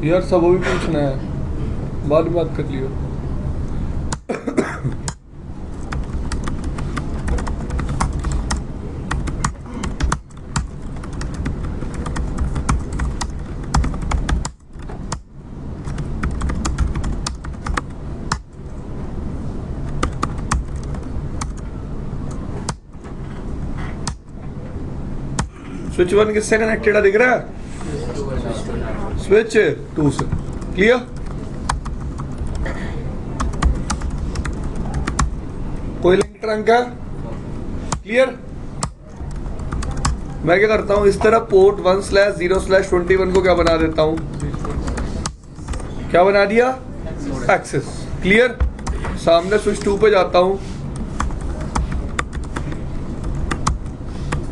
यार सब भी पूछना है, बाद में बात कर लियो। स्विच 1 किससे कनेक्टेड है दिख रहा है? स्विच 2 से। क्लियर? कोई लिंक ट्रंक है? क्लियर? मैं क्या करता हूं, इस तरह पोर्ट 1/0/21 को क्या बना देता हूं, क्या बना दिया? एक्सेस। क्लियर? सामने स्विच 2 पे जाता हूं,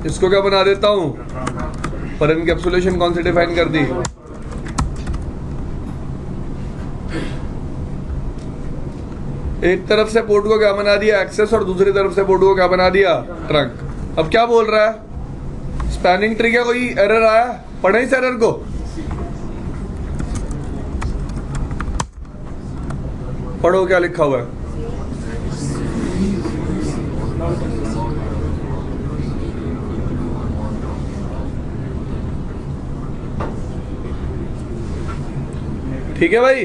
इसको क्या बना देता हूं, पर एनकैप्सुलेशन कौन सी डिफाइन कर दी? एक तरफ से पोर्ट को क्या बना दिया? एक्सेस, और दूसरी तरफ से पोर्ट को क्या बना दिया? ट्रंक। अब क्या बोल रहा है? स्पैनिंग ट्री का कोई एरर आया? पढ़े इस एरर को? पढ़ो क्या लिखा हुआ है। ठीक है भाई?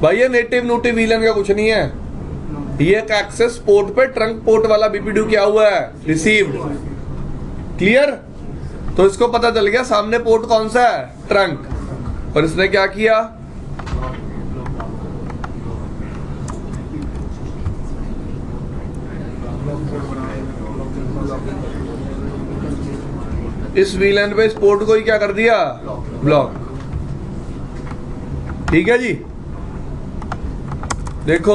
भाई ये नेटिव नोटिव वीलन का कुछ नहीं है, ये एक एक्सेस पोर्ट पे ट्रंक पोर्ट वाला बीपीडीयू क्या हुआ है? रिसीव्ड। क्लियर? तो इसको पता चल गया सामने पोर्ट कौन सा है? ट्रंक। और इसने क्या किया? इस वीलन पे इस पोर्ट को ही क्या कर दिया? ब्लॉक। ठीक है जी? देखो,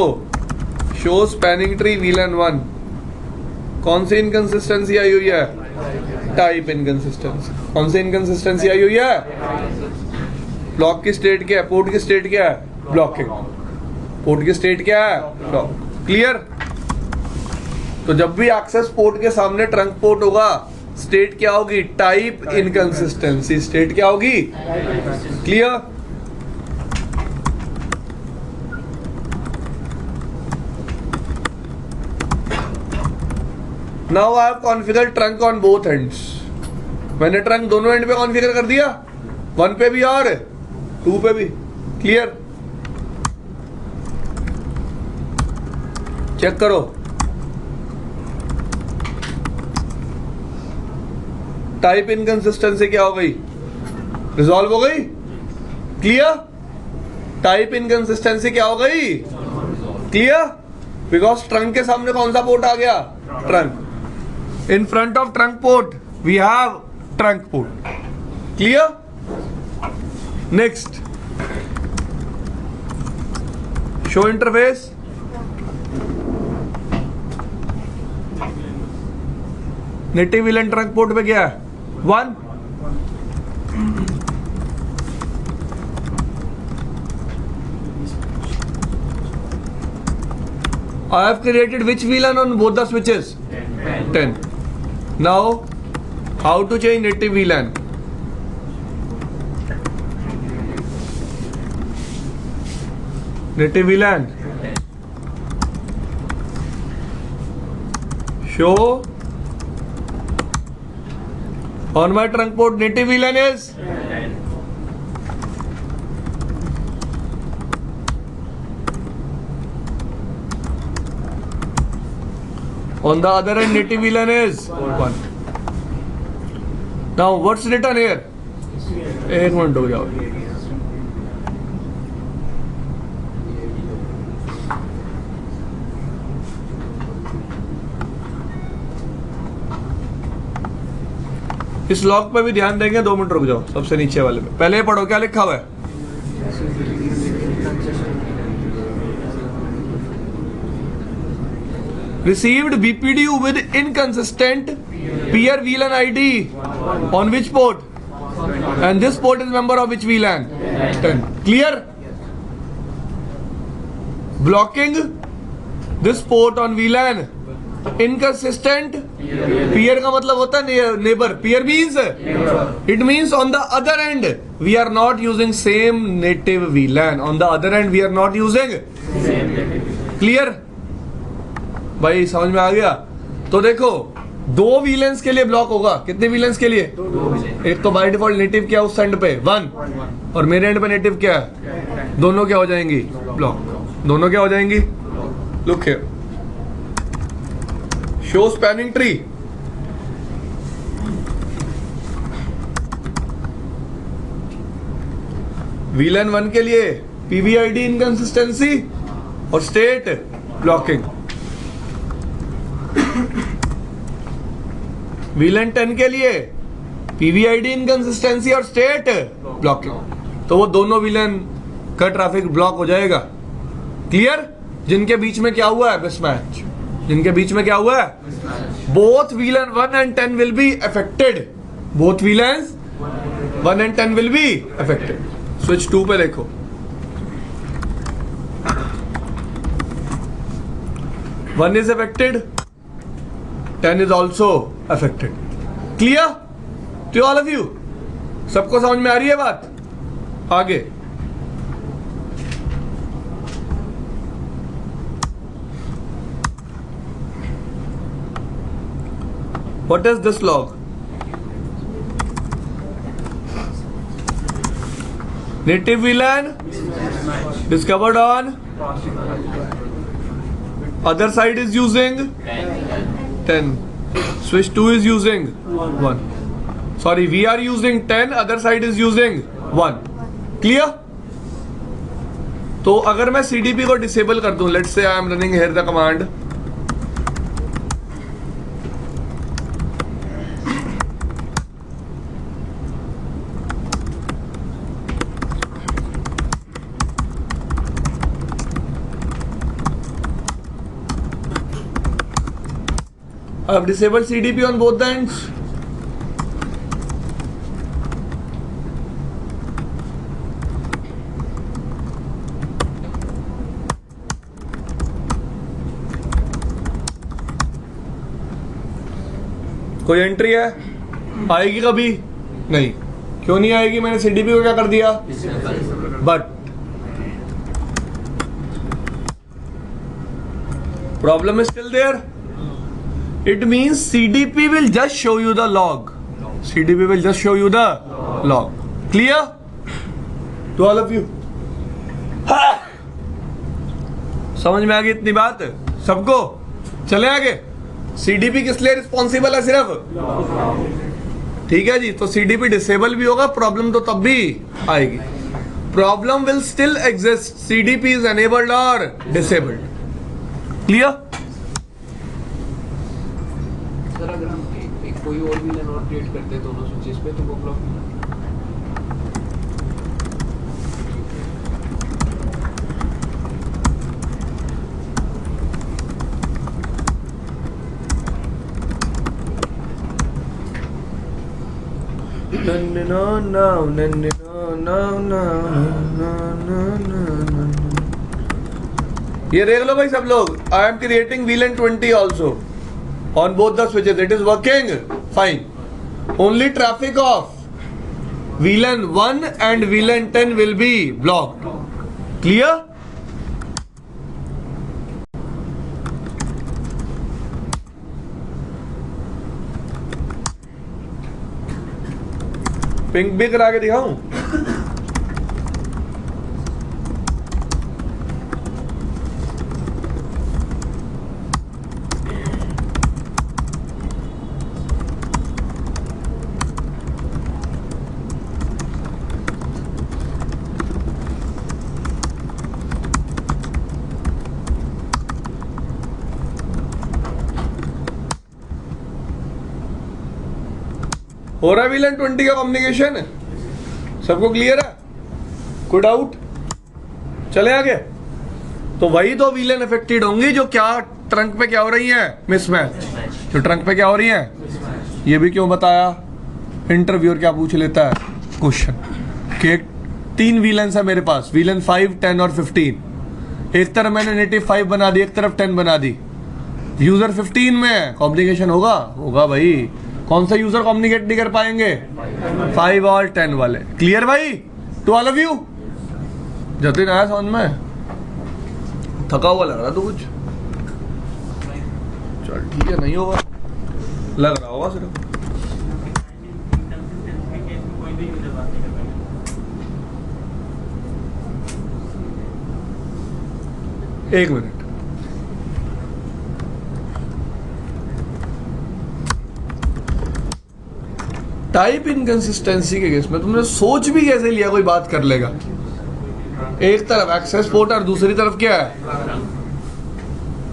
शो स्पैनिंग ट्री वीलन 1, कौन सी इनकंसिस्टेंसी आई हुई है? Type inconsistency. कौन सी इनकंसिस्टेंसी आई हुई है? ब्लॉक की स्टेट क्या है? पोर्ट की स्टेट क्या है? ब्लॉकिंग। पोर्ट की स्टेट क्या है? ब्लॉक। क्लियर? तो जब भी एक्सेस पोर्ट के सामने ट्रंक पोर्ट होगा, स्टेट क्या होगी? Type inconsistency. स्टेट क्या होगी? Clear? Now I have configured trunk on both ends. मैंने ट्रंक दोनों एंड पे कॉन्फ़िगर कर दिया, 1 पे भी और 2 पे भी। क्लियर? चेक करो। टाइप इनकंसिस्टेंसी क्या हो गई? रिजॉल्व हो गई। क्लियर? टाइप इनकंसिस्टेंसी क्या हो गई? क्लियर? बिकॉज ट्रंक के सामने कौन सा पोर्ट आ गया? Trunk. In front of trunk port, we have trunk port. Clear? Next, show interface. Native VLAN trunk port पे क्या है? 1. I have created which VLAN on both the switches? 10. Now, how to change native VLAN? Native VLAN. Show on my trunk port native VLAN is on the other end native VLAN is 1. Now what's written here? एक minute हो जाओ। इस lock पे भी ध्यान देंगे, 2 minute रुक जाओ। सबसे नीचे वाले पे पहले पढ़ो क्या लिखा हुआ है। Received BPDU with inconsistent peer VLAN ID on which port? And this port is member of which VLAN? 10. Clear? Blocking this port on VLAN inconsistent Peer का मतलब होता है neighbor. Peer means it means on the other end we are not using same native VLAN. On the other end we are not using clear. भाई समझ में आ गया? तो देखो दो VLANs के लिए ब्लॉक होगा. कितने VLANs के लिए? एक तो बाय डिफॉल्ट नेटिव क्या उस एंड पे 1 और मेरे एंड पे नेटिव क्या है? दोनों क्या हो जाएंगी? ब्लॉक. दोनों क्या हो जाएंगी? Look here. Show spanning tree. VLAN 1 के लिए PVID इनकंसिस्टेंसी और स्टेट ब्लॉकिंग. VLAN 10 के लिए PVID इनकंसिस्टेंसी और स्टेट ब्लॉकिंग. तो वो दोनों VLAN का ट्रैफिक ब्लॉक हो जाएगा. क्लियर? जिनके बीच में क्या हुआ है? मिसमैच. जिनके बीच में क्या हुआ है? Both VLAN 1 and 10 will be affected. Both VLANs 1 and 10 will be affected. Switch 2 पे देखो. One is affected, 10 is also affected. Clear to all of you? सबको समझ में आ रही है बात? आगे what is this log? Native VLAN discovered on other side is using 10. Switch 2 is using 1. Sorry, we are using 10, other side is using 1. Clear? तो अगर मैं CDP को डिसेबल कर दूं, let's say I am running here the command I have disabled CDP on both the ends. कोई entry है? आएगी कभी? नहीं. क्यों नहीं आएगी? मैंने CDP को क्या कर दिया? But problem is still there. It means CDP will just show you the log. CDP will just show you the log. Clear? To all of you? समझ में आ गई इतनी बात सबको? चले आगे. CDP किस लिए रिस्पॉन्सिबल है? सिर्फ. ठीक है जी. तो CDP डिसेबल भी होगा, प्रॉब्लम तो तब भी आएगी. Problem will still exist. CDP is enabled और disabled. Clear? अगर हम एक कोई और भी लेन और क्रिएट करते हैं दोनों स्विचेस पे तो वो ब्लॉक ये देख लो भाई सब लोग. I am creating VLAN 20 also on both the switches. It is working fine. Only traffic of VLAN 1 and VLAN 10 will be blocked. Clear? Pink भी करा के दिखाऊं? हो रहा है VLAN 20 का कम्युनिकेशन? सबको क्लियर है? कोई डाउट? चले आगे. तो वही तो VLAN अफेक्टेड होंगी जो क्या ट्रंक पे क्या हो रही है? मिसमैच. जो ट्रंक पे क्या हो रही है? ये भी क्यों बताया? इंटरव्यूअर क्या पूछ लेता है क्वेश्चन कि 3 VLANs है मेरे पास, VLAN 5, 10 और 15. एक तरफ मैंने नेटिव 5 बना दी, एक तरफ 10 बना दी. यूजर 15 में है, कम्युनिकेशन होगा होगा भाई। कौन सा यूजर कम्युनिकेट नहीं कर पाएंगे? 5 और 10 वाले। क्लियर भाई to all of you? Jatin आया समझ में? थका हुआ लग रहा तू कुछ? चल ठीक है, नहीं होगा, लग रहा होगा सिर्फ। एक मिनट, टाइप इनकंसिस्टेंसी के केस में तुमने सोच भी कैसे लिया कोई बात कर लेगा? एक तरफ एक्सेस पोर्ट और दूसरी तरफ क्या है?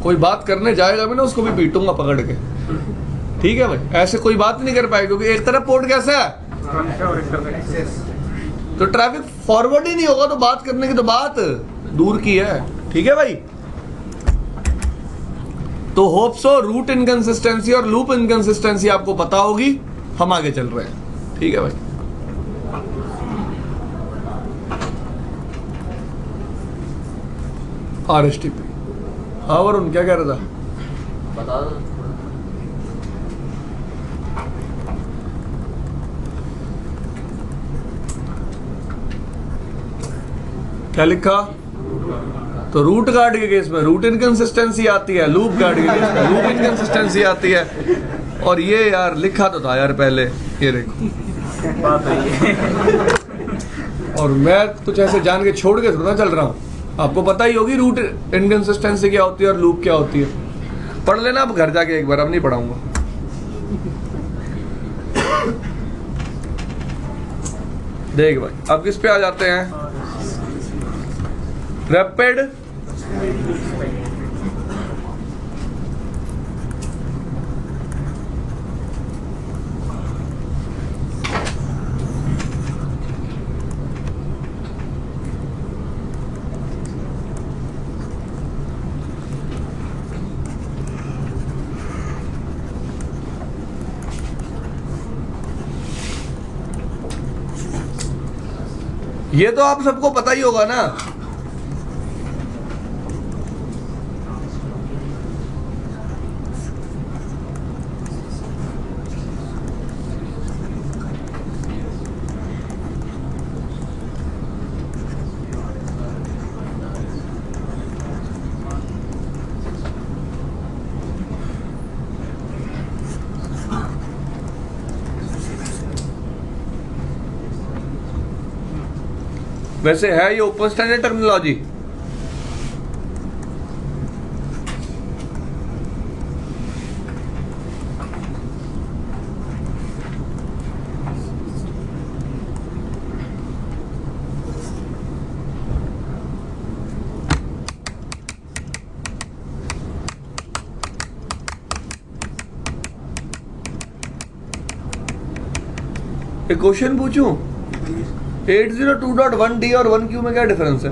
कोई बात करने जाएगा भी ना, उसको भी पीटूंगा पकड़ के, ठीक है भाई? ऐसे कोई बात नहीं कर पाएगा, क्योंकि एक तरफ पोर्ट कैसा है, तो ट्रैफिक फॉरवर्ड ही नहीं होगा, तो बात करने की तो बात दूर की है, ठीक है भाई? तो होप सो रूट इनकंसिस्टेंसी और लूप इनकंसिस्टेंसी आपको पता होगी। हम आगे चल रहे हैं, ठीक है भाई? RSTP। हाँ वरुण क्या कह रहा था? बता दो। क्या लिखा? तो रूट गार्ड के केस में रूट इनकंसिस्टेंसी आती है, लूप गार्ड के केस में लूप इनकंसिस्टेंसी आती है। और ये यार लिखा तो था यार पहले, ये देखो बात है। और मैं कुछ ऐसे जान के छोड़ के थोड़ा चल रहा हूँ, आपको पता ही होगी रूट इनकंसिस्टेंसी क्या होती है और लूप क्या होती है। पढ़ लेना आप घर जाके एक बार, अब नहीं पढ़ाऊंगा। देख भाई अब किस पे आ जाते हैं? रैपिड ये तो आप सबको पता ही होगा ना। वैसे है ये ओपन स्टैंडर्ड टर्मिनोलॉजी? एक क्वेश्चन पूछूं? 802.1D और 1Q में क्या डिफरेंस है?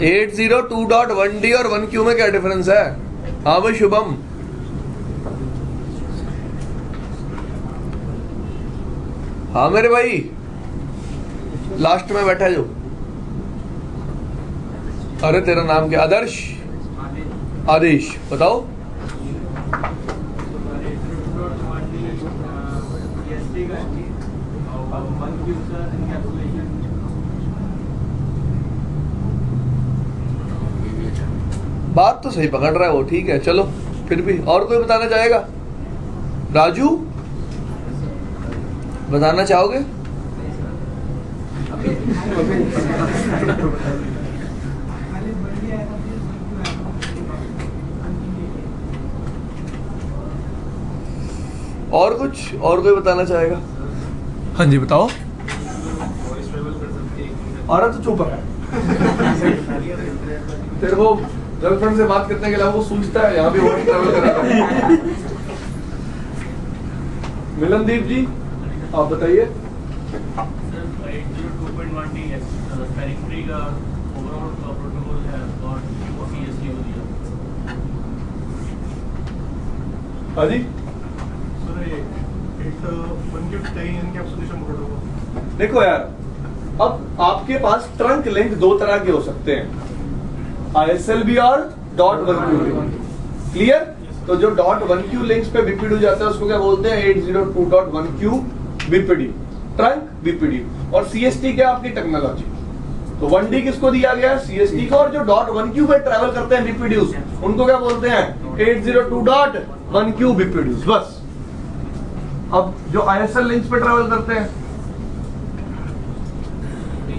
एट 802.1D और 1Q में क्या डिफरेंस है? हाँ भाई शुभम, हाँ मेरे भाई, लास्ट में बैठा जो। अरे तेरा नाम क्या? आदर्श, आदेश, बताओ। बात तो सही पकड़ रहा है वो, ठीक है चलो। फिर भी और कोई बताना चाहेगा? राजू बताना चाहोगे? और कुछ और कोई बताना चाहेगा? हाँ जी बताओ। और तो चुप है। तेरे को गर्लफ्रेंड से बात करने के अलावा वो सोचता है यहाँ भी वॉइस ट्रैवल करेगा। मिलनदीप जी आप बताइए। हाँ जी देखो यार, अब आपके पास ट्रंक लिंक दो तरह के हो सकते हैं, ISLB और .1Q लिंक। क्लियर? तो जो .1Q लिंक्स पे BPDU जाता है उसको क्या बोलते हैं? 802.1Q BPDU, trunk BPDU। और CST क्या आपकी टेक्नोलॉजी। तो 1D किसको दिया गया है? CST को। और जो .1Q पे ट्रैवल करते हैं BPDUs उनको क्या बोलते हैं? 802.1Q BPDUs। बस। अब जो ISL लिंक्स पे ट्रैवल करते हैं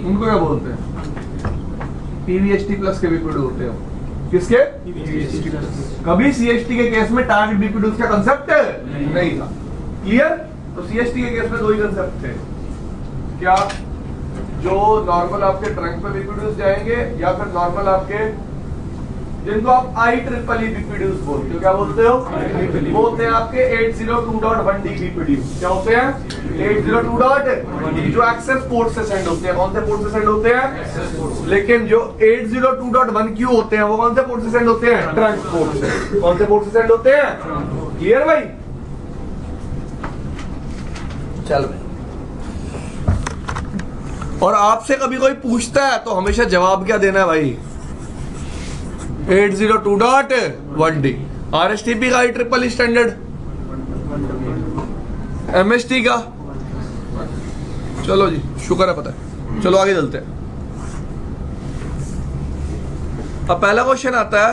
उनको क्या बोलते हैं? PVST प्लस के BPDU होते हैं। किसके? कभी CST के केस में टारगेट BPDUs का कंसेप्ट नहीं था। क्लियर? तो CST के केस में दो ही कंसेप्ट थे, क्या? जो नॉर्मल आपके ट्रंक पे BPDUs जाएंगे या फिर नॉर्मल आपके जिनको आप IEEE BPDUs बोलते हो। क्या बोलते हो? वो होते हैं आपके 802.1D BPDUs। क्या होते हैं? 802.1D जो एक्सेस पोर्ट से सेंड होते हैं। कौन से पोर्ट से सेंड होते हैं? लेकिन जो 802.1Q होते हैं वो कौन से पोर्ट से सेंड होते हैं? ट्रंक पोर्ट से। कौन से पोर्ट से सेंड होते हैं? क्लियर भाई? चल भाई। और आपसे कभी कोई पूछता है तो हमेशा जवाब क्या देना है भाई? 802.1D। RSTP का IEEE स्टैंडर्ड, MST का। चलो जी, शुक्र है पता है। चलो आगे चलते हैं। अब पहला क्वेश्चन आता है,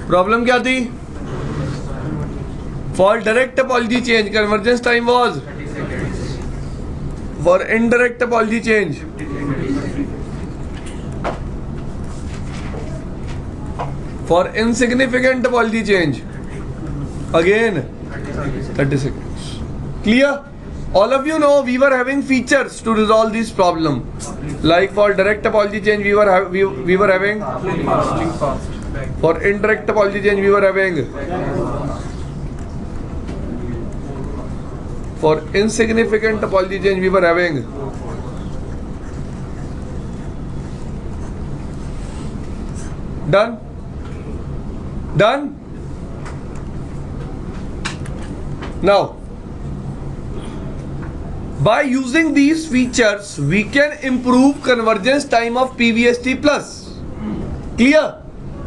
प्रॉब्लम क्या थी? For direct topology change convergence time was, for indirect topology change for insignificant topology change again 30 seconds. Clear? All of you know we were having features to resolve this problem. Like for direct topology change we were having for indirect topology change we were having, for insignificant topology change we were having, done. Now by using these features we can improve convergence time of PVST plus. Clear?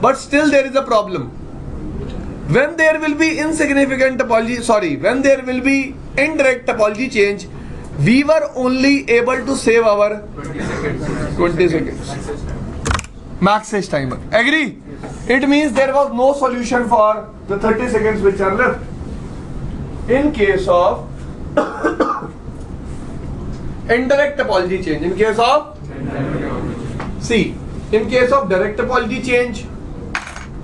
But still there is a problem. When there will be insignificant topology, when there will be indirect topology change, we were only able to save our 20 seconds. Max edge timer. Agree? It means there was no solution for the 30 seconds which are left. In case of indirect topology change, in case of, see, in case of direct topology change,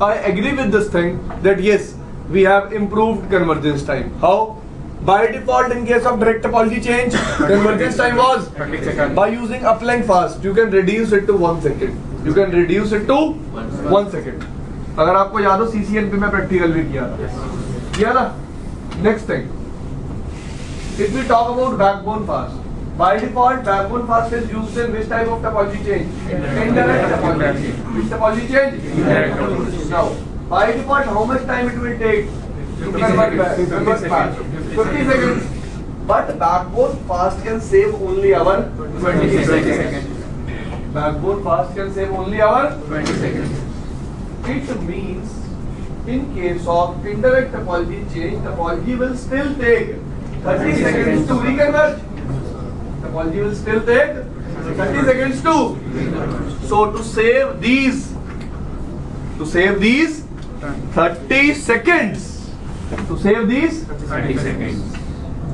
I agree with this thing that yes, we have improved convergence time. How? By default, in case of direct topology change, convergence time was 30 seconds. by using uplink fast, you can reduce it to 1 second. You can reduce it to 1 second. अगर आपको याद हो CCNP में practical भी किया था। Next thing, if we talk about backbone fast, by default backbone fast is used in which type of topology change? Indirect topology change. Which topology change? Indirect topology. Now, by default, how much time it will take to convert fast? 50 seconds. But backbone fast can save only our 20 seconds. Backbone fast can save only our 20 seconds. It means in case of indirect topology change, topology will still take 30 seconds to reconverge. Topology will still take 30 seconds to. So to save these 30 seconds,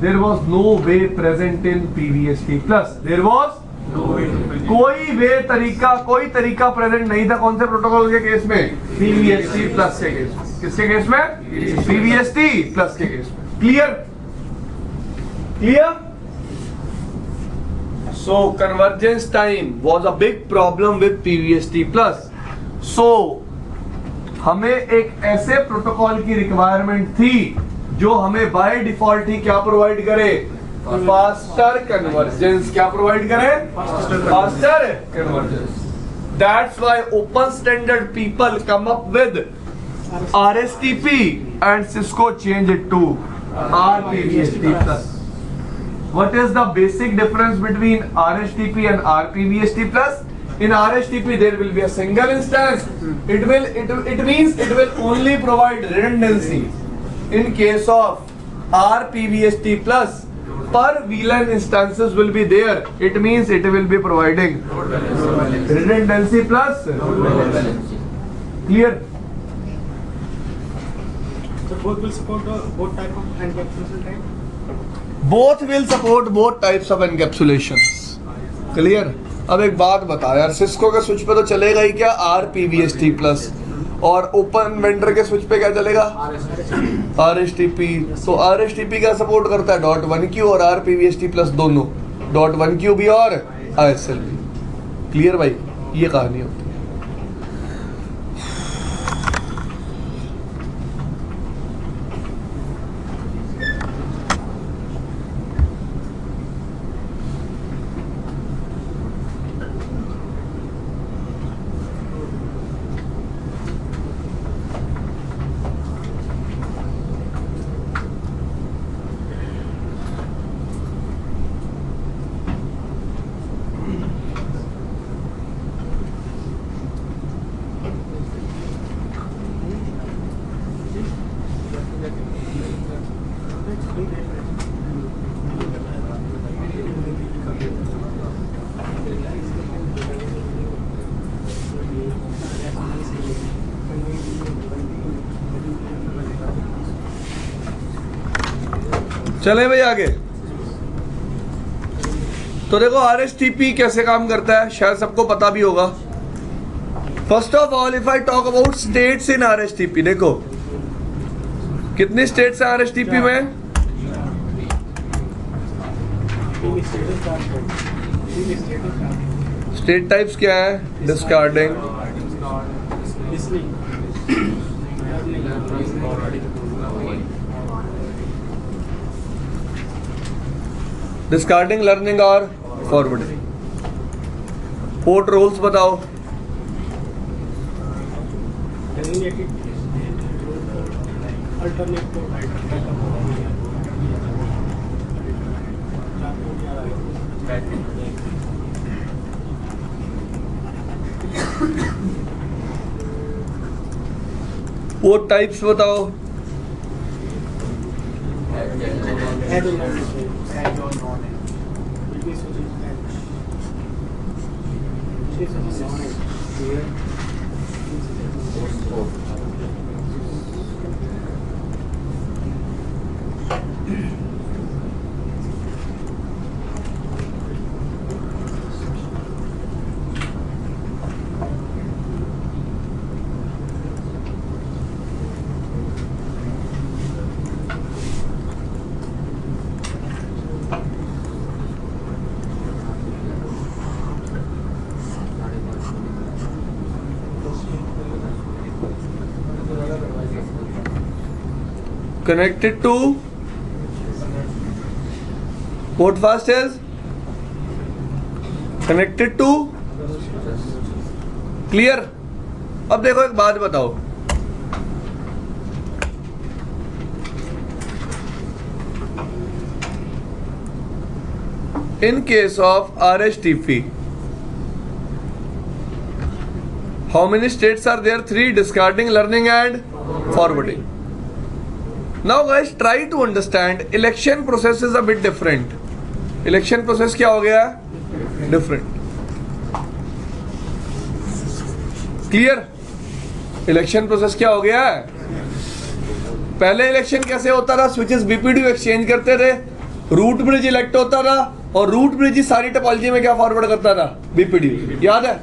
there was no way present in PVST plus. There was कोई तरीका present नहीं था। कौन से protocol के case में? PVST plus के case में। किसके केस में? PVST प्लस के केस में। Clear? So convergence time was a big problem with PVST plus. So हमें एक ऐसे प्रोटोकॉल की रिक्वायरमेंट थी जो हमें बाय डिफॉल्ट ही क्या प्रोवाइड करे, फास्टर कन्वर्जेंस। क्या प्रोवाइड करे, faster convergence. That's why open standard people come up with RSTP and Cisco change it to RPVST plus. What is the basic difference between RSTP and RPVST plus? In RSTP there will be a single instance. It means it will only provide redundancy. In case of RPVST plus, per VLAN instances will be there. It means it will be providing redundancy plus clear. So both will support both type of encapsulation type. Both will support both types of encapsulations. Clear? अब एक बात बता यार, Cisco के switch पे तो चलेगा ही क्या RPVST प्लस, और ओपन वेंडर के स्विच पे क्या चलेगा RSTP। तो RSTP क्या सपोर्ट करता है, .1Q और RPVST प्लस दोनों, .1Q भी और ISL भी। क्लियर भाई, ये कहानी होती है। चले भाई आगे। तो देखो RSTP कैसे काम करता है, शायद सबको पता भी होगा। First of all if I talk about states in RSTP, देखो कितने स्टेट्स हैं RSTP में, स्टेट टाइप्स क्या है, डिस्कार्डिंग, डिस्कार्डिंग, लर्निंग और फॉरवर्डिंग। पोर्ट रोल्स बताओ। पोर्ट टाइप्स बताओ। Connected to port fast is connected to clear। अब देखो एक बात बताओ, in case of RSTP how many states are there? 3, discarding, learning and forwarding. Now guys try to understand, election process is a bit different. Election process क्या हो गया, different, clear। election process क्या हो गया है, पहले election कैसे होता था, switches BPDU exchange करते थे, रूट ब्रिज इलेक्ट होता था और रूट ब्रिज ही सारी टोपोलॉजी में क्या फॉरवर्ड करता था, BPDU, याद है।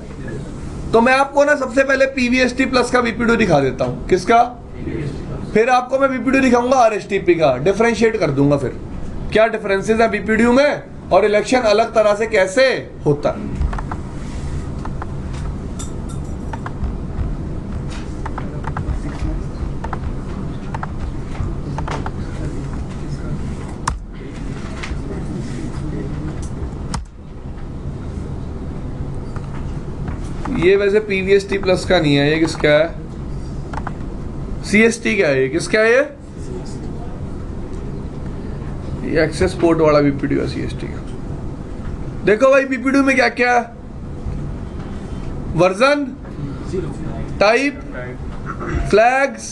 तो मैं आपको ना सबसे पहले PVST प्लस का BPDU दिखा देता हूं, किसका, फिर आपको मैं BPDU दिखाऊंगा RSTP का, डिफरेंशिएट कर दूंगा फिर क्या डिफरेंसेस है BPDU में और इलेक्शन अलग तरह से कैसे होता है। ये वैसे PVST प्लस का नहीं है, ये किसका है? CST क्या है? ये किसका है? ये एक्सेस पोर्ट वाला BPDU है CST का। देखो भाई BPDU में क्या क्या है? Version, type, flags,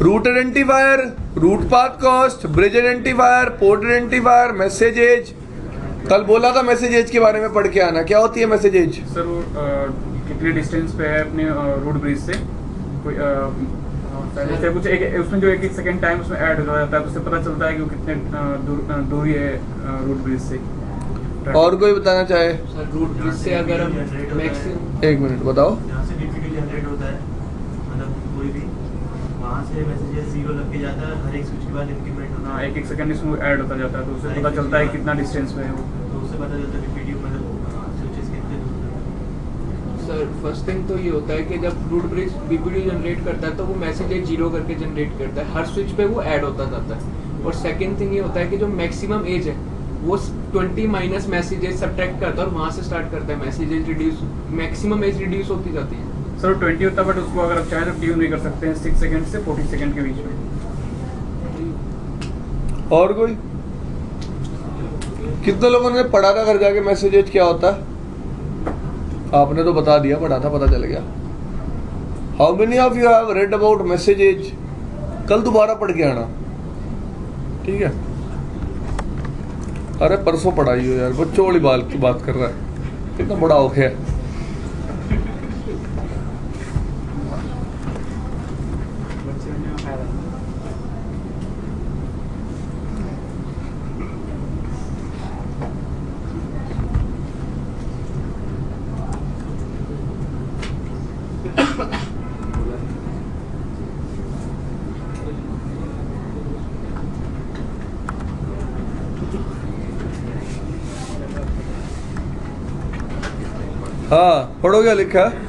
root identifier, root path cost, bridge identifier, port identifier, message age. कल बोला था मैसेज एज के बारे में पढ़ के आना। क्या होती है मैसेज एज? सर वो कितने डिस्टेंस पे है अपने रोड ब्रिज से, कोई जैसे कुछ एक उसमें जो एक सेकंड टाइम उसमें ऐड हो जाता है, तो उससे पता चलता है कि वो कितने दूरी है रोड ब्रिज से। और कोई बताना चाहे? सर रूट ब्रिज से अगर हम मैक्सिमम, एक मिनट बताओ। जहाँ से BPDU जनरेट होता है, मतलब कोई भी वहाँ से मैसेज जीरो लग के जाता है, हर एक स्विच के बाद इंक्रीमेंट होता हाँ, है। एक सेकंड इसमें ऐड होता जाता है, तो उससे पता चलता है कितना डिस्टेंस में है वो। तो उससे पता चलता है BPDU मतलब स्विचेस कितने दूर है। सर फर्स्ट थिंग तो ये होता है कि जब रूट ब्रिज BPDU जनरेट करता है तो वो मैसेज एज जीरो करके जनरेट करता है, हर स्विच पे वो ऐड होता जाता है। और सेकंड थिंग ये होता है कि जो मैक्सिमम एज है वो 20 माइनस मैसेजेस सब्ट्रैक्ट करता है और वहाँ से स्टार्ट करता है messages reduce, maximum age reduce होती जाती है। सर 20 होता है, बट उसको अगर आप चाहे तो ट्यून भी कर सकते हैं 6 सेकंड से 40 सेकंड के बीच में। और कोई? कितने लोगों ने पढ़ा था घर जाके मैसेज एज क्या होता है? आपने तो बता दिया, पढ़ा था, पता चल गया। How many of you have read about message age? कल दोबारा पढ़ के आना, ठीक है? अरे परसों पढ़ाई हो यार, बच्चों वाली बात कर रहा है, कितना बड़ा औख है। हाँ, पढ़ो क्या लिखा है?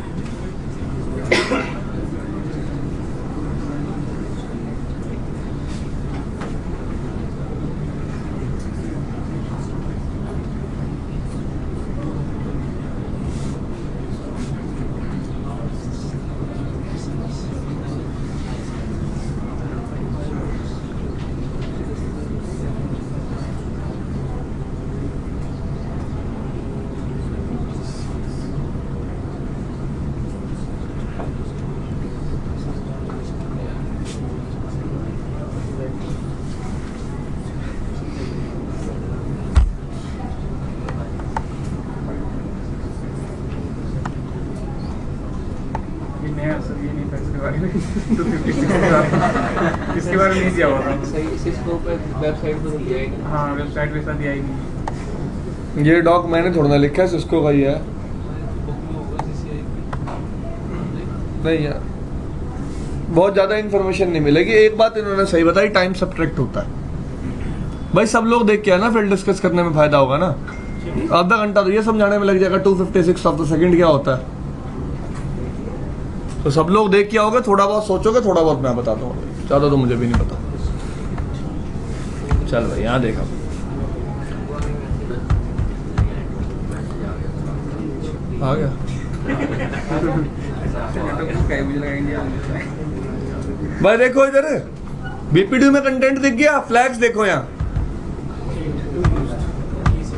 ये नया सर, ये नहीं था इसके बारे में 256 का इसके बारे में नहीं दिया हुआ था। सही सिस्को पे वेबसाइट पर दिया है। हाँ, वेबसाइट वैसा दिया ही नहीं। ये डॉक मैंने थोड़ा ना लिखा है, सिस्को का ही है। नहीं यार, बहुत ज़्यादा इन्फॉर्मेशन नहीं मिलेगी। एक बात इन्होंने सही बताई, टाइम सब्ट्रैक्ट होता है। भाई सब लोग देख के आना, फिर डिस्कस करने में फायदा होगा ना। आधा घंटा तो ये समझाने में लग जाएगा 256 ऑफ द सेकंड क्या होता है। तो सब लोग देख के आओगे, थोड़ा बहुत सोचोगे, थोड़ा बहुत मैं बता दूंगा, ज़्यादा तो मुझे भी नहीं पता। चल भाई यहाँ देखा, आ गया। भाई देखो इधर, BPDU में कंटेंट दिख गया, फ्लैग्स देखो यहाँ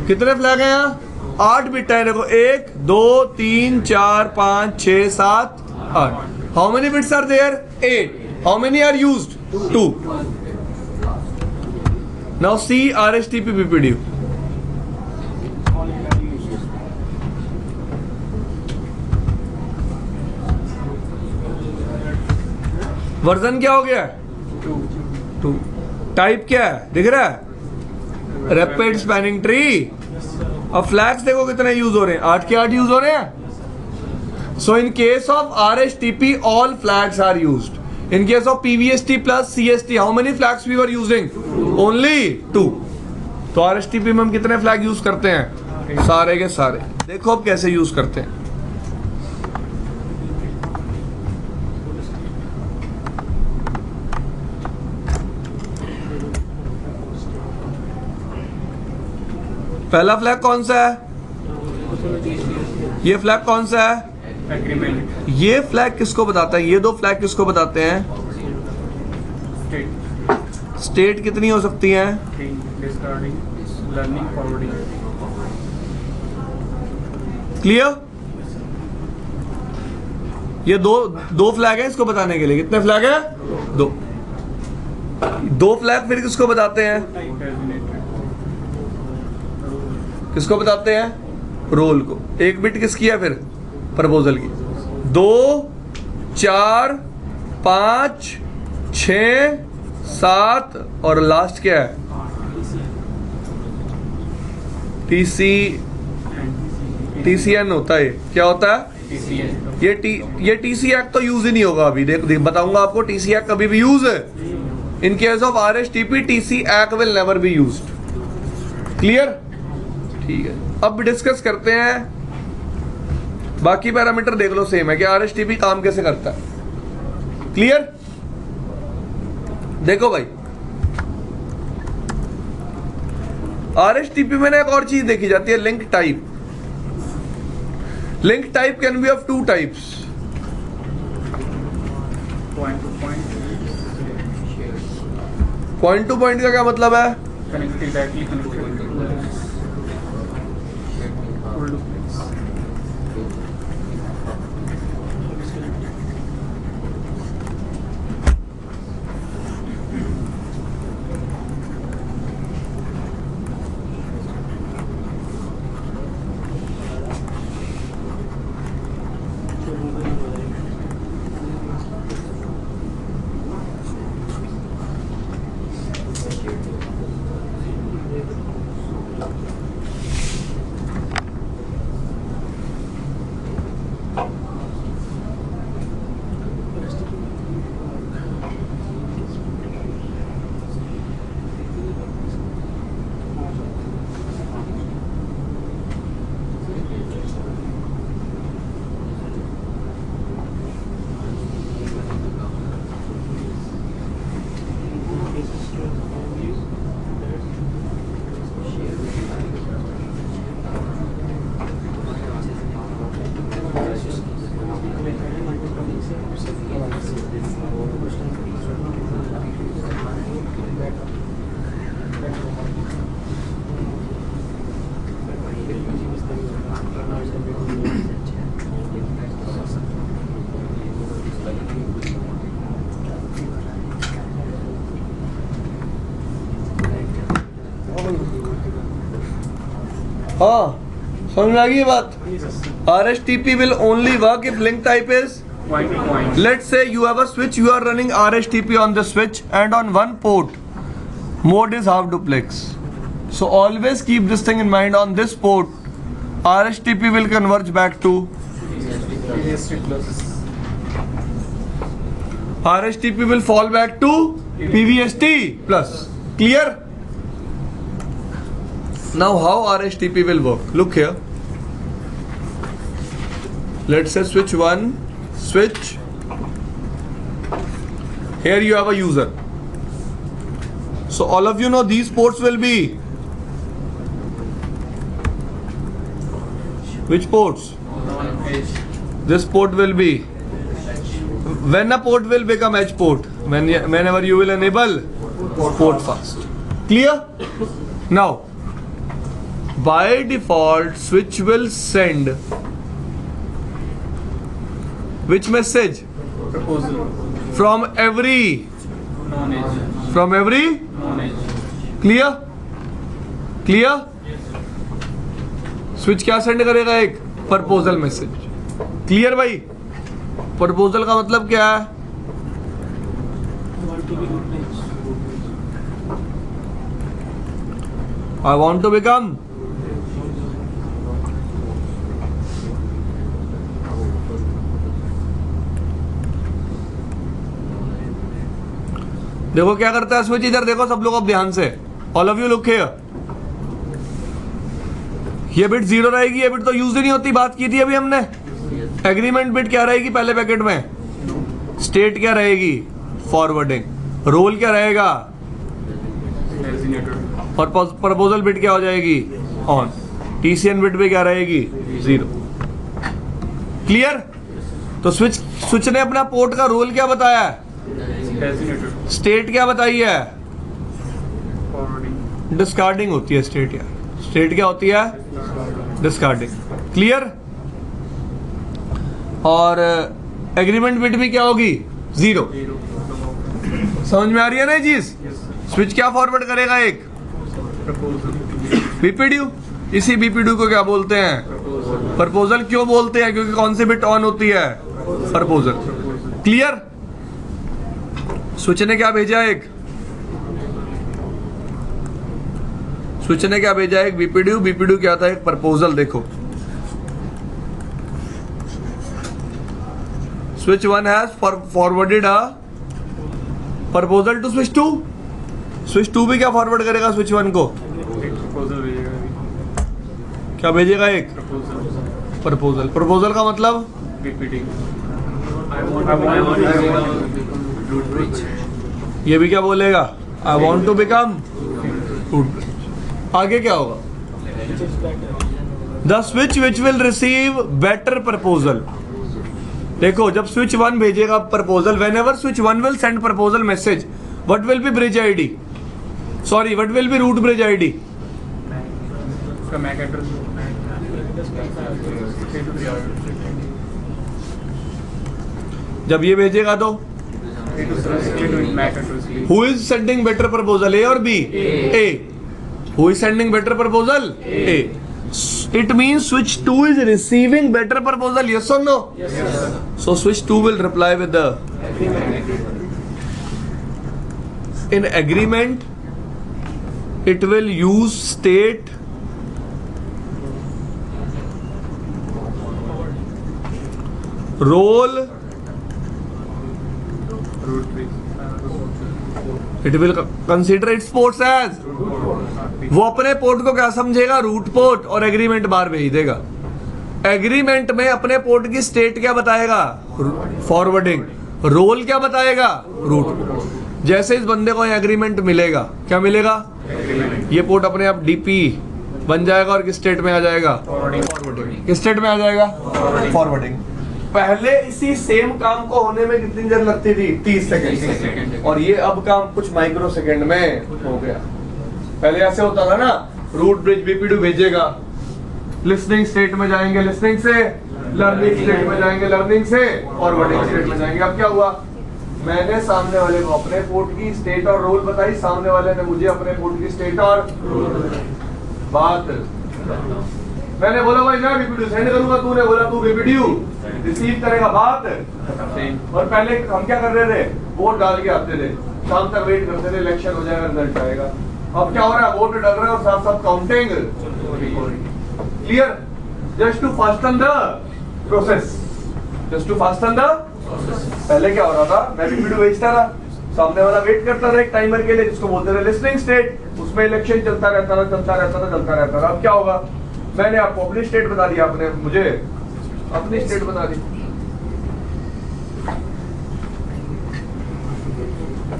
कितने फ्लैग हैं यहाँ? 8 बिट है। देखो 1 2 3 4 5 6 7 8। How many bits are there? 8। How many are used? 2। Now see RSTP BPDU. Version क्या हो गया? 2। टाइप क्या है दिख रहा है? Rapid spanning tree. अब फ्लैग्स देखो कितने यूज हो रहे हैं, 8 के 8 यूज हो रहे हैं। So in case of RSTP all flags are used. In case of PVST plus CST, how many flags we were using? Only 2. तो RSTP में हम कितने फ्लैग यूज करते हैं? सारे के सारे। देखो अब कैसे यूज करते हैं। पहला फ्लैग कौन सा है? ये फ्लैग कौन सा है? एग्रीमेंट ये फ्लैग किसको बताता है? ये दो फ्लैग किसको बताते हैं? स्टेट स्टेट कितनी हो सकती है? Discarding learning forwarding clear? ये दो फ्लैग है इसको बताने के लिए। कितने फ्लैग है? दो फ्लैग फिर किसको बताते हैं? किसको बताते हैं? रोल को। एक बिट किसकी है फिर? प्रपोजल की। 2 4 5 6 7 और लास्ट क्या है? TCN होता है। क्या होता है? ये TC एक्ट तो यूज ही नहीं होगा अभी। देख बताऊंगा आपको। TC एक्ट कभी भी यूज है। इन case of RSTP TC act will never be used. Clear? ठीक है, अब डिस्कस करते हैं। बाकी पैरामीटर देख लो सेम है कि RSTP काम कैसे करता है। क्लियर? देखो भाई, RSTP में ना एक और चीज देखी जाती है, link type. Link type can be of 2 types. Point two point two point का क्या मतलब है? कनेक्टेड डायरेक्टली कनेक्टेड हाँ, समझ में आ गई ये बात? RSTP will only work if link type is. Point two point Let's say you have a switch, you are running RSTP on the switch, and on one port, mode is half duplex. So always keep this thing in mind. On this port, RSTP will converge back to RSTP will fall back to PVST plus. Clear? Now how RSTP will work? Look here. Let's say switch 1, switch. Here you have a user. So all of you know these ports will be which ports? This port will be. When a port will become edge port? Whenever you will enable port fast. Clear? Now, by default, switch will send which message? Proposal From every. Non edge From every. Non edge Clear? Clear? Switch क्या send करेगा? एक proposal message. Clear भाई? Proposal का मतलब क्या है? I want to become. देखो क्या करता है स्विच। इधर देखो सब लोग अब ध्यान से। All of you look here. ये बिट 0 रहेगी। ये बिट तो यूज ही नहीं होती। बात की थी अभी हमने। एग्रीमेंट बिट क्या रहेगी पहले पैकेट में? स्टेट क्या रहेगी? फॉरवर्डिंग। रोल क्या रहेगा? डेजिग्नेटेड और प्रपोजल बिट क्या हो जाएगी? ऑन। TCN बिट पे क्या रहेगी? 0। क्लियर? तो स्विच ने अपना पोर्ट का रोल क्या बताया है? डेजिग्नेटेड स्टेट क्या बताई है? फॉरवर्डिंग डिस्कार्डिंग होती है स्टेट यार। स्टेट क्या होती है? डिस्कार्डिंग। क्लियर? और एग्रीमेंट बिट भी क्या होगी? 0। समझ में आ रही है ना ये चीज? स्विच क्या फॉरवर्ड करेगा? एक बीपीडीयू। इसी बीपीडीयू को क्या बोलते हैं? प्रपोजल। क्यों बोलते हैं? क्योंकि कौन सी बिट ऑन होती है? प्रपोजल। क्लियर? स्विच ने क्या भेजा? एक स्विच ने क्या भेजा? एक बीपीडीयू। बीपीडीयू क्या था? एक प्रपोजल। देखो, switch 1 has forwarded a proposal to switch 2। Switch 2 भी क्या फॉरवर्ड करेगा स्विच 1 को? एक प्रपोजल भेजेगा अभी। क्या भेजेगा? एक प्रपोजल प्रपोजल। प्रपोजल का मतलब बीपीडी। ये भी क्या बोलेगा? I want to become root bridge. आगे क्या होगा? The switch which will receive better proposal. देखो, जब स्विच 1 भेजेगा proposal, whenever switch 1 will send proposal message, what will be bridge ID? Sorry, what will be root bridge ID? उसका MAC address जब ये भेजेगा तो MAC address who is sending better proposal, A और B? A. Who is sending better proposal? A. It means switch 2 is receiving better proposal, yes or no? Yes, sir. So switch 2 will reply with the in agreement. It will use state role. It will consider its ports as. वो अपने port को क्या समझेगा? Root port. और agreement बार भेज देगा। Agreement में अपने पोर्ट की स्टेट क्या बताएगा? फॉरवर्डिंग। रोल क्या बताएगा? रूट। जैसे इस बंदे को एग्रीमेंट मिलेगा, क्या मिलेगा? ये पोर्ट अपने आप डीपी बन जाएगा और किस स्टेट में आ जाएगा? फॉरवर्डिंग। किस स्टेट में आ जाएगा? फॉरवर्डिंग। पहले इसी सेम काम को होने में कितनी देर लगती थी? 30 सेकंड। और ये अब काम कुछ माइक्रो सेकंड में हो गया। पहले ऐसे होता था ना, रूट ब्रिज बीपीडीयू भेजेगा, लिसनिंग स्टेट में जाएंगे, लिसनिंग से लर्निंग स्टेट में जाएंगे, लर्निंग से फॉरवर्डिंग स्टेट में जाएंगे। अब क्या हुआ? मैंने सामने वाले को अपने पोर्ट की स्टेट और रोल बताई, सामने वाले ने मुझे अपने पोर्ट की स्टेट और बात। मैंने बोला भाई मैं बीपीडीयू सेंड करूंगा, तूने बोला तू बीपीडीयू रिसीव करेगा, बात। और पहले हम क्या कर रहे थे? वोट डाल के आते थे, शाम तक वेट करते थे, इलेक्शन हो जाएगा, रिजल्ट आएगा। अब क्या हो रहा है? वोट डल रहा है और साथ साथ counting. Clear? Just to fasten the process. Just to fasten the. पहले क्या हो रहा था? मैं बीपीडीयू भेजता था, सामने वाला वेट करता था एक टाइमर के लिए, जिसको बोलते थे लिसनिंग स्टेट। उसमें इलेक्शन चलता रहता था, चलता रहता था, चलता रहता था। अब क्या होगा? मैंने आपको अपनी स्टेट बता दी, आपने मुझे अपनी स्टेट बता दी।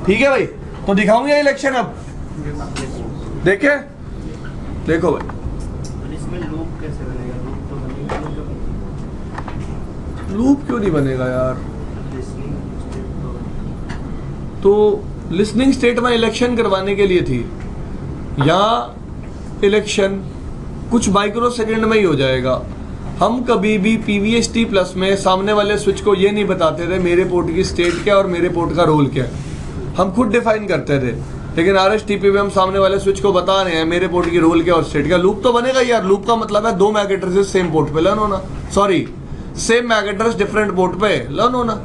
ठीक है भाई, तो दिखाऊंगे इलेक्शन। अब देखे, देखो भाई, तो इसमें लूप कैसे बनेगा? लूप तो बनेगा, लूप क्यों नहीं बनेगा यार? लिसनिंग तो लिसनिंग स्टेट में इलेक्शन करवाने के लिए थी, यहाँ इलेक्शन कुछ माइक्रो सेकंड में ही हो जाएगा। हम कभी भी पीवीएसटी प्लस में सामने वाले स्विच को ये नहीं बताते थे मेरे पोर्ट की स्टेट क्या और मेरे पोर्ट का रोल क्या है। हम खुद डिफाइन करते थे, लेकिन आरएसटीपी में हम सामने वाले स्विच को बता रहे हैं मेरे पोर्ट की रोल क्या और स्टेट क्या। लूप तो बनेगा यार। लूप का मतलब है 2 मैक एड्रेसेस सेम पोर्ट पे लर्न होना, sorry same MAC address different port पे लर्न होना।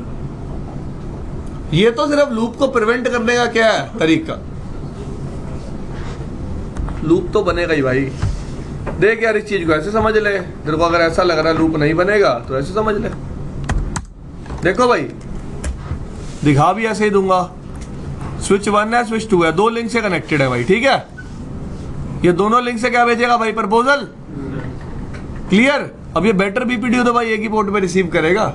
ये तो सिर्फ लूप को प्रिवेंट करने का क्या है तरीका। लूप तो बनेगा ही भाई। देख यार, इस चीज को ऐसे समझ ले। तेरे को अगर ऐसा लग रहा है लूप नहीं बनेगा तो ऐसे समझ ले। देखो भाई, दिखा भी ऐसे ही दूंगा। स्विच 1 है, स्विच 2 है, 2 लिंक से कनेक्टेड है भाई। ठीक है, ये दोनों लिंक से क्या भेजेगा भाई? प्रपोजल। क्लियर? अब ये बेटर बीपीडीयू तो भाई एक ही पोर्ट पे रिसीव करेगा।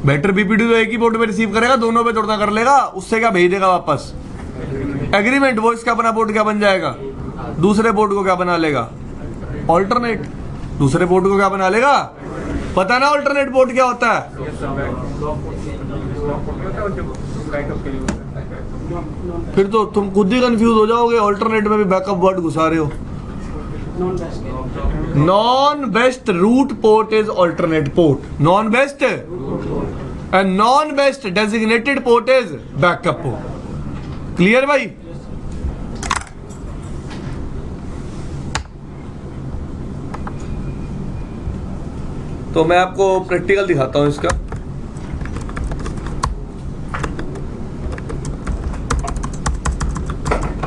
बेटर बीपीडीयू तो एक ही पोर्ट पे रिसीव करेगा, दोनों पे तोड़ना कर लेगा। उससे क्या भेज देगा वापस? एग्रीमेंट। वो इसका अपना पोर्ट क्या बन जाएगा? दूसरे पोर्ट को क्या बना लेगा? ऑल्टरनेट। दूसरे पोर्ट को क्या बना लेगा? पता ना अल्टरनेट पोर्ट क्या होता है? बैकअप के लिए होता है। फिर तो तुम खुद ही कंफ्यूज हो जाओगे, अल्टरनेट में भी बैकअप वर्ड घुसा रहे हो। Non best route port is alternate port, non best and non best designated port is backup port. Clear भाई? तो मैं आपको प्रैक्टिकल दिखाता हूं इसका।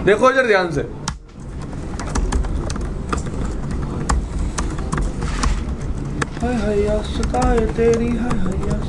देखो इधर ध्यान से, हाय हैया सताए तेरी, हाय हैया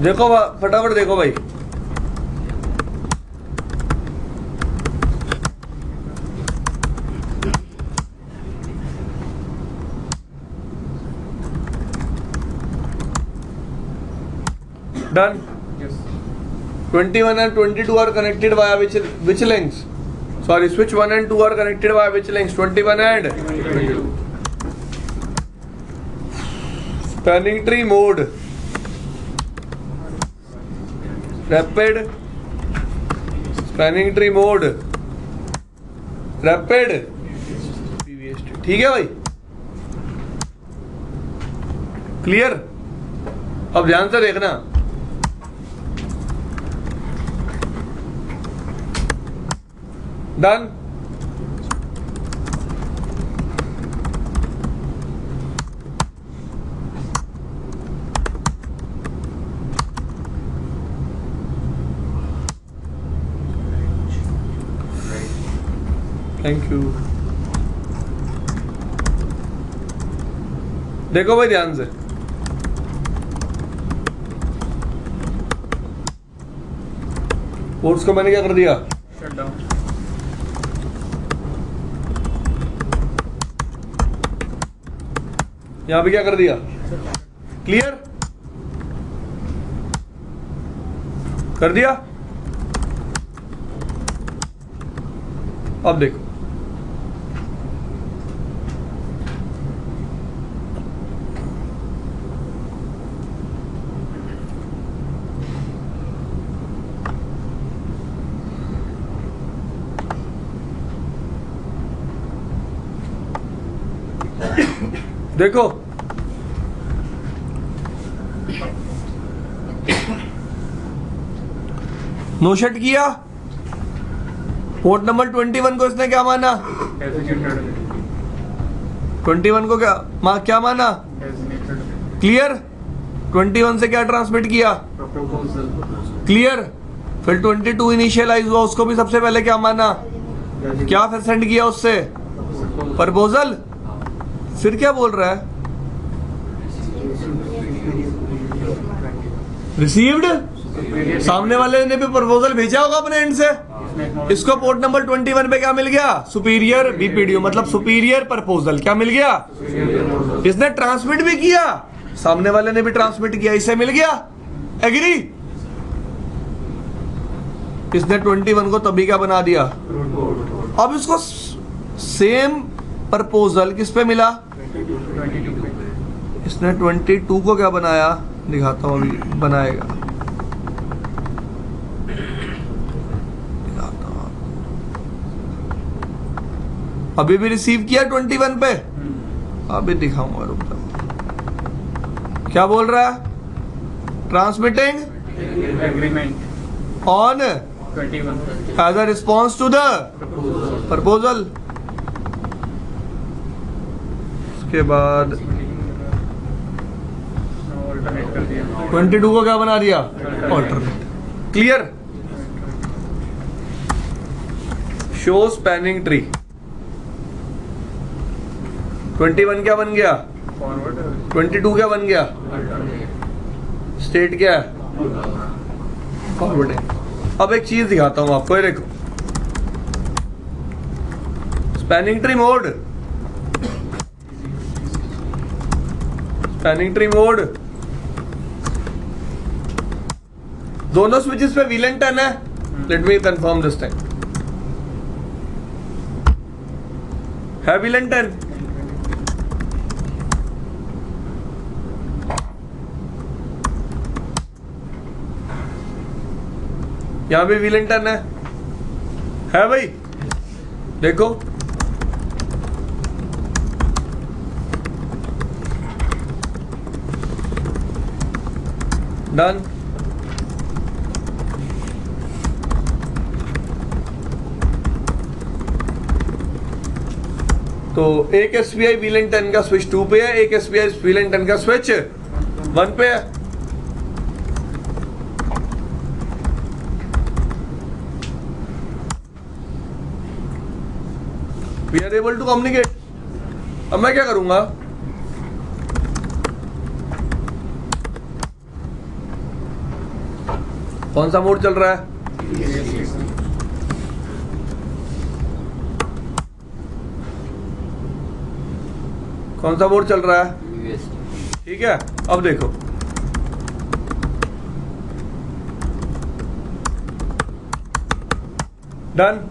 देखो फटाफट देखो भाई। Done. Yes. 21 and 22 are connected via which links? Sorry, switch 1 and 2 are connected via which links? 21 and 22. spanning tree mode. Rapid spanning tree mode. Rapid PVST. ठीक है भाई? क्लियर? अब ध्यान से देखना। डन? Thank you. देखो भाई ध्यान से, पोर्ट्स को मैंने क्या कर दिया? Shut down. यहां पे क्या कर दिया? क्लियर कर दिया? अब देखो, देखो नो शट किया। पोर्ट नंबर 21 को इसने क्या माना? 21 को क्या माना? क्लियर? 21 से क्या ट्रांसमिट किया? क्लियर? फिर 22 इनिशियलाइज हुआ, उसको भी सबसे पहले क्या माना? क्या सेंड किया उससे? प्रपोजल। फिर क्या बोल रहा है? रिसीव्ड। सामने वाले ने भी प्रपोजल भेजा होगा अपने एंड से। इसको पोर्ट नंबर 21 पे क्या मिल गया? सुपीरियर बीपीडीओ, मतलब सुपीरियर प्रपोजल। क्या मिल गया? इसने ट्रांसमिट भी किया, सामने वाले ने भी ट्रांसमिट किया, इसे मिल गया। एग्री? इसने 21 को तभी क्या बना दिया? अब इसको सेम प्रपोजल किस पे मिला? इसने 22 को क्या बनाया? दिखाता हूं, अभी बनाएगा। अभी भी रिसीव किया 21 पे, अभी दिखाऊंगा, रुक जाओ। क्या बोल रहा है? Transmitting agreement on 21 as a response to the proposal. उसके बाद अल्टरनेट कर दिया। 22 को क्या बना दिया? Alternate. Clear? Show spanning tree. 21 क्या बन गया? फॉरवर्ड 22 क्या बन गया? स्टेट क्या है? फॉरवर्डिंग। अब एक चीज दिखाता हूं आपको, ये देखो spanning tree mode. Spanning tree mode दोनों स्विचेस पे व्हील एंड टर्न है। Let me confirm this time. है व्हील एंड टर्न? यहां भी व्हील एंड टर्न है भाई? देखो डन। तो एक एसबीआई व्हील एंड टर्न का स्विच 2 पे है, एक एसबीआई व्हील एंड टर्न का स्विच 1 पे है। We are able to communicate. अब मैं क्या करूंगा? कौन सा मोड चल रहा है? कौन सा मोड चल रहा है? ठीक है, अब देखो डन।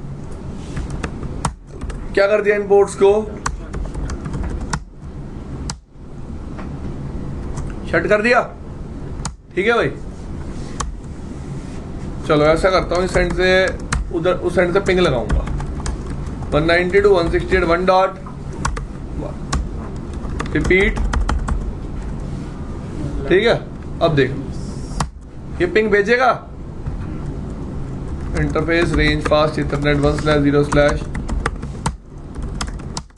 क्या कर दिया इन पोर्ट्स को? शट कर दिया। ठीक है भाई, चलो ऐसा करता हूँ, इस एंड से उधर उस एंड से पिंग लगाऊंगा 192.168 1 डॉट रिपीट। ठीक है, अब देखो ये पिंग भेजेगा। Interface range fast ethernet 1/0/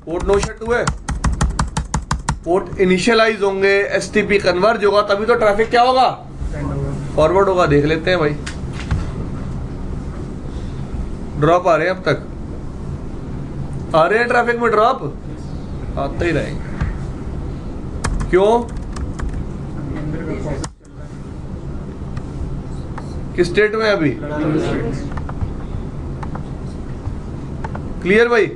port no shut हुए, पोर्ट इनिशियलाइज होंगे, एसटीपी कन्वर्ज होगा, तभी तो ट्रैफिक क्या होगा? फॉरवर्ड होगा। देख लेते हैं भाई, ड्रॉप आ रहे हैं अब तक? आ रहे हैं ट्रैफिक में ड्रॉप? आते ही रहेंगे। क्यों? किस स्टेट में अभी? क्लियर भाई?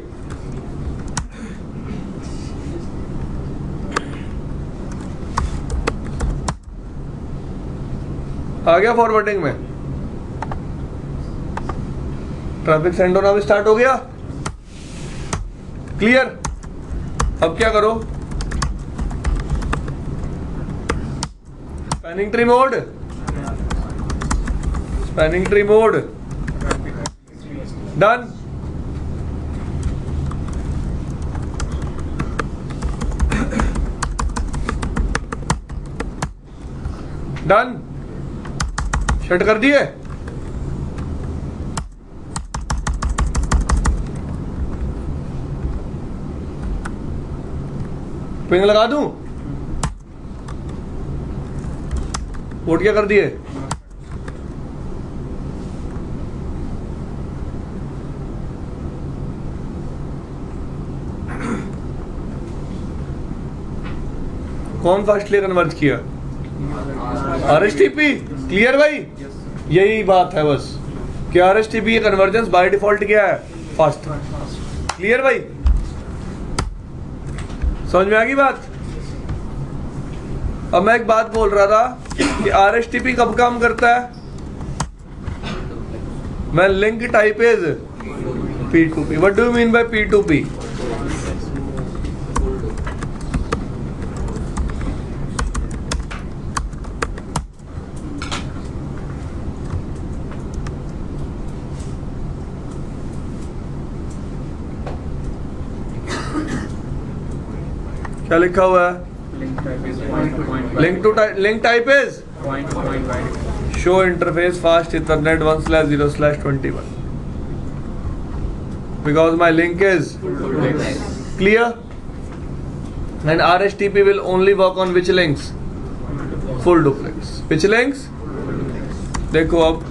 आ गया फॉरवर्डिंग में? ट्रैफिक सेंड होना भी स्टार्ट हो गया। क्लियर? अब क्या करो? Spanning tree mode, spanning tree mode done. Done. Shut कर दिए। पिंग लगा दूं? पोर्ट क्या कर दिए? कौन फास्टली कन्वर्ज किया? आरएसटीपी। क्लियर भाई? यही बात है बस कि आरएसटीपी कन्वर्जेंस बाय डिफॉल्ट क्या है? फास्ट। क्लियर भाई? समझ में आ गई बात? अब मैं एक बात बोल रहा था कि आरएसटीपी कब काम करता है? मैं link type is P2P. What do you mean by P2P? क्या लिखा हुआ है? Link type is show interface fast Ethernet 1/0/21 because my link is clear and RSTP will only work on which links? Full duplex. Pitch length देखो अब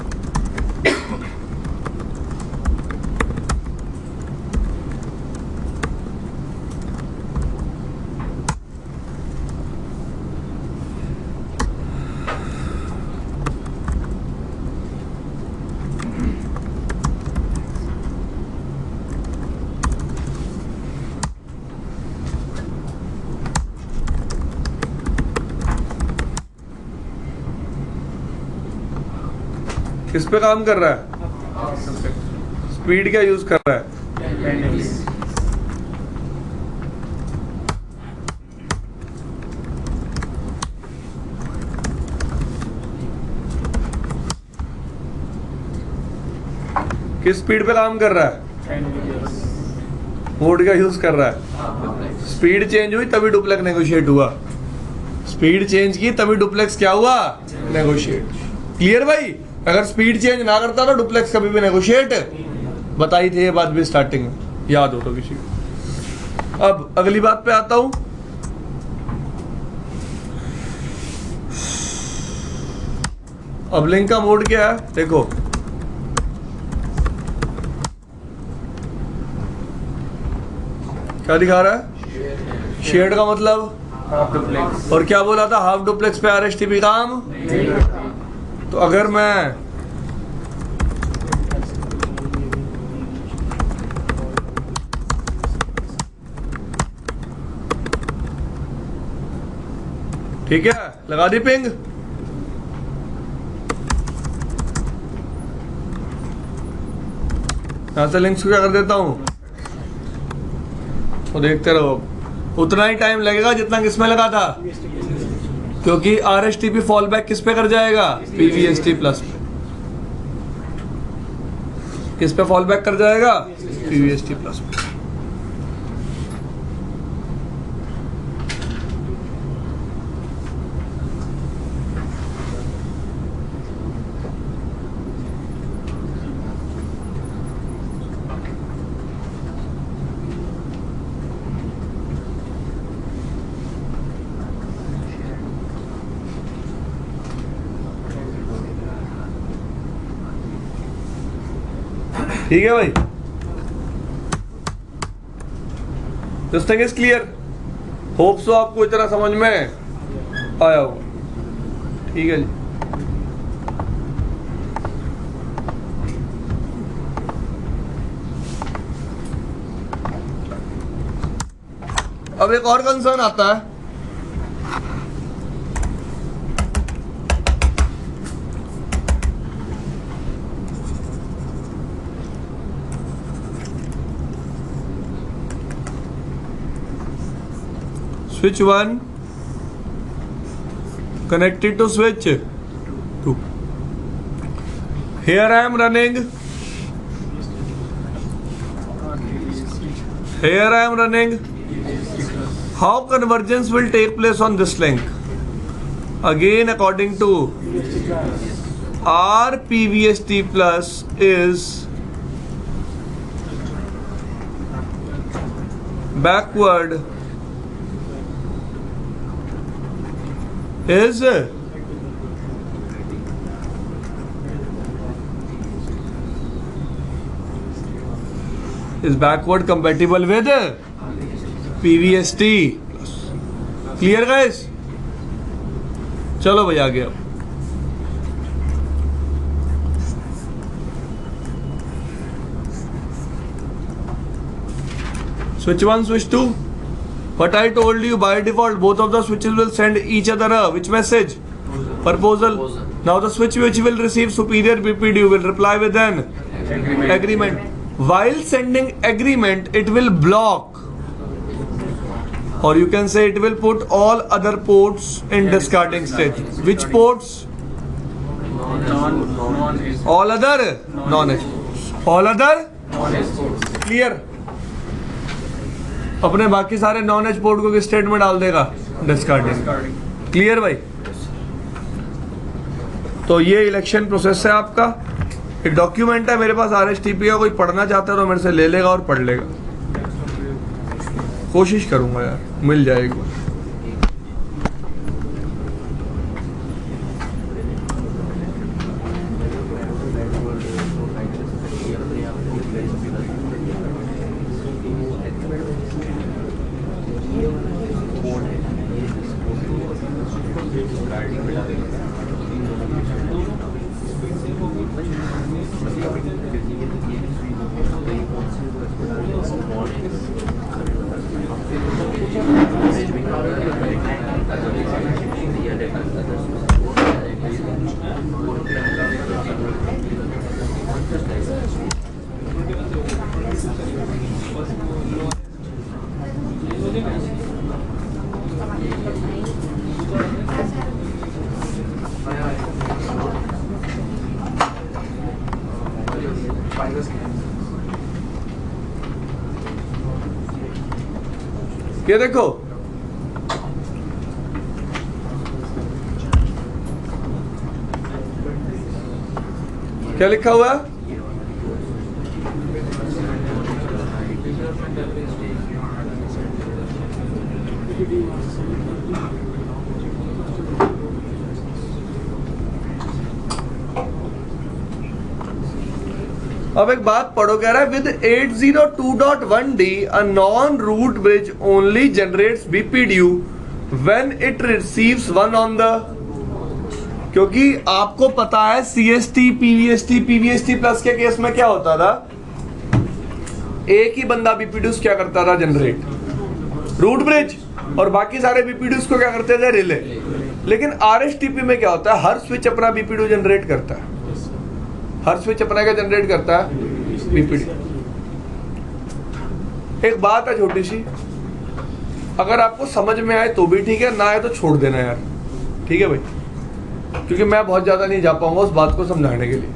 किस पे काम कर रहा है? स्पीड क्या यूज कर रहा है? किस स्पीड पे काम कर रहा है? मोड का यूज कर रहा है। स्पीड चेंज हुई तभी डुप्लेक्स नेगोशिएट हुआ। स्पीड चेंज की तभी डुप्लेक्स क्या हुआ? नेगोशिएट। क्लियर भाई? अगर स्पीड चेंज ना करता तो डुप्लेक्स कभी भी नेगोशिएट बताई थी ये बात भी स्टार्टिंग में, याद हो तो किसी को। अब अगली बात पे आता हूं। अब लिंक का मोड क्या है देखो, क्या दिखा रहा है? शेयर्ड का मतलब हाफ डुप्लेक्स। और क्या बोला था? हाफ डुप्लेक्स पे आरएसटीपी काम। तो अगर मैं ठीक है लगा दी पिंग, यहां से लिंक्स को क्या कर देता हूं तो देखते रहो। उतना ही टाइम लगेगा जितना किसमें लगा था, क्योंकि आरएसटीपी फॉल बैक किस पे कर जाएगा? पीवीएसटी प्लस पे। किस पे फॉल बैक कर जाएगा? पीवीएसटी प्लस पे। ठीक है भाई, this thing is clear. Hope so आपको इतना समझ में आया होगा। ठीक है जी, अब एक और कंसर्न आता है। switch 1 connected to switch 2. Here I am running how convergence will take place on this link? Again according to R PVST plus is backward is backward compatible with PVST. Clear guys? चलो भाई आगे। अब switch 1 switch 2, but I told you by default both of the switches will send each other a which message? Proposal. Now the switch which will receive superior BPD will reply with an agreement. While sending agreement, it will block, or you can say it will put all other ports in discarding state. Which ports? All other non-H ports. All other non-H ports. clear. अपने बाकी सारे non H port को किस state में डाल देगा? Discarding. Clear भाई? तो ये इलेक्शन प्रोसेस है आपका। एक डॉक्यूमेंट है मेरे पास आरएसटीपी का, कोई पढ़ना चाहता है तो मेरे से ले लेगा और पढ़ लेगा। कोशिश करूंगा यार मिल जाएगी। ये देखो, क्या लिखा हुआ है? अब एक बात पढ़ो, कह रहा है with 802.1d a non root bridge only generates BPDU when it receives one on the, क्योंकि आपको पता है सीएसटी पीवीएसटी प्लस के केस में क्या होता था, एक ही बंदा बीपीडीयूस क्या करता था, जनरेट, रूट ब्रिज, और बाकी सारे बीपीडीयूस को क्या करते थे, रिले। लेकिन आरएसटीपी में क्या होता है, हर स्विच अपना बीपीडीयू जनरेट करता है, हर स्विच अपना क्या जनरेट करता है, बीपीडीयू। एक बात है छोटी सी, अगर आपको समझ में आए तो भी ठीक है, ना आए तो छोड़ देना यार, ठीक है भाई, क्योंकि मैं बहुत ज्यादा नहीं जा पाऊंगा उस बात को समझाने के लिए,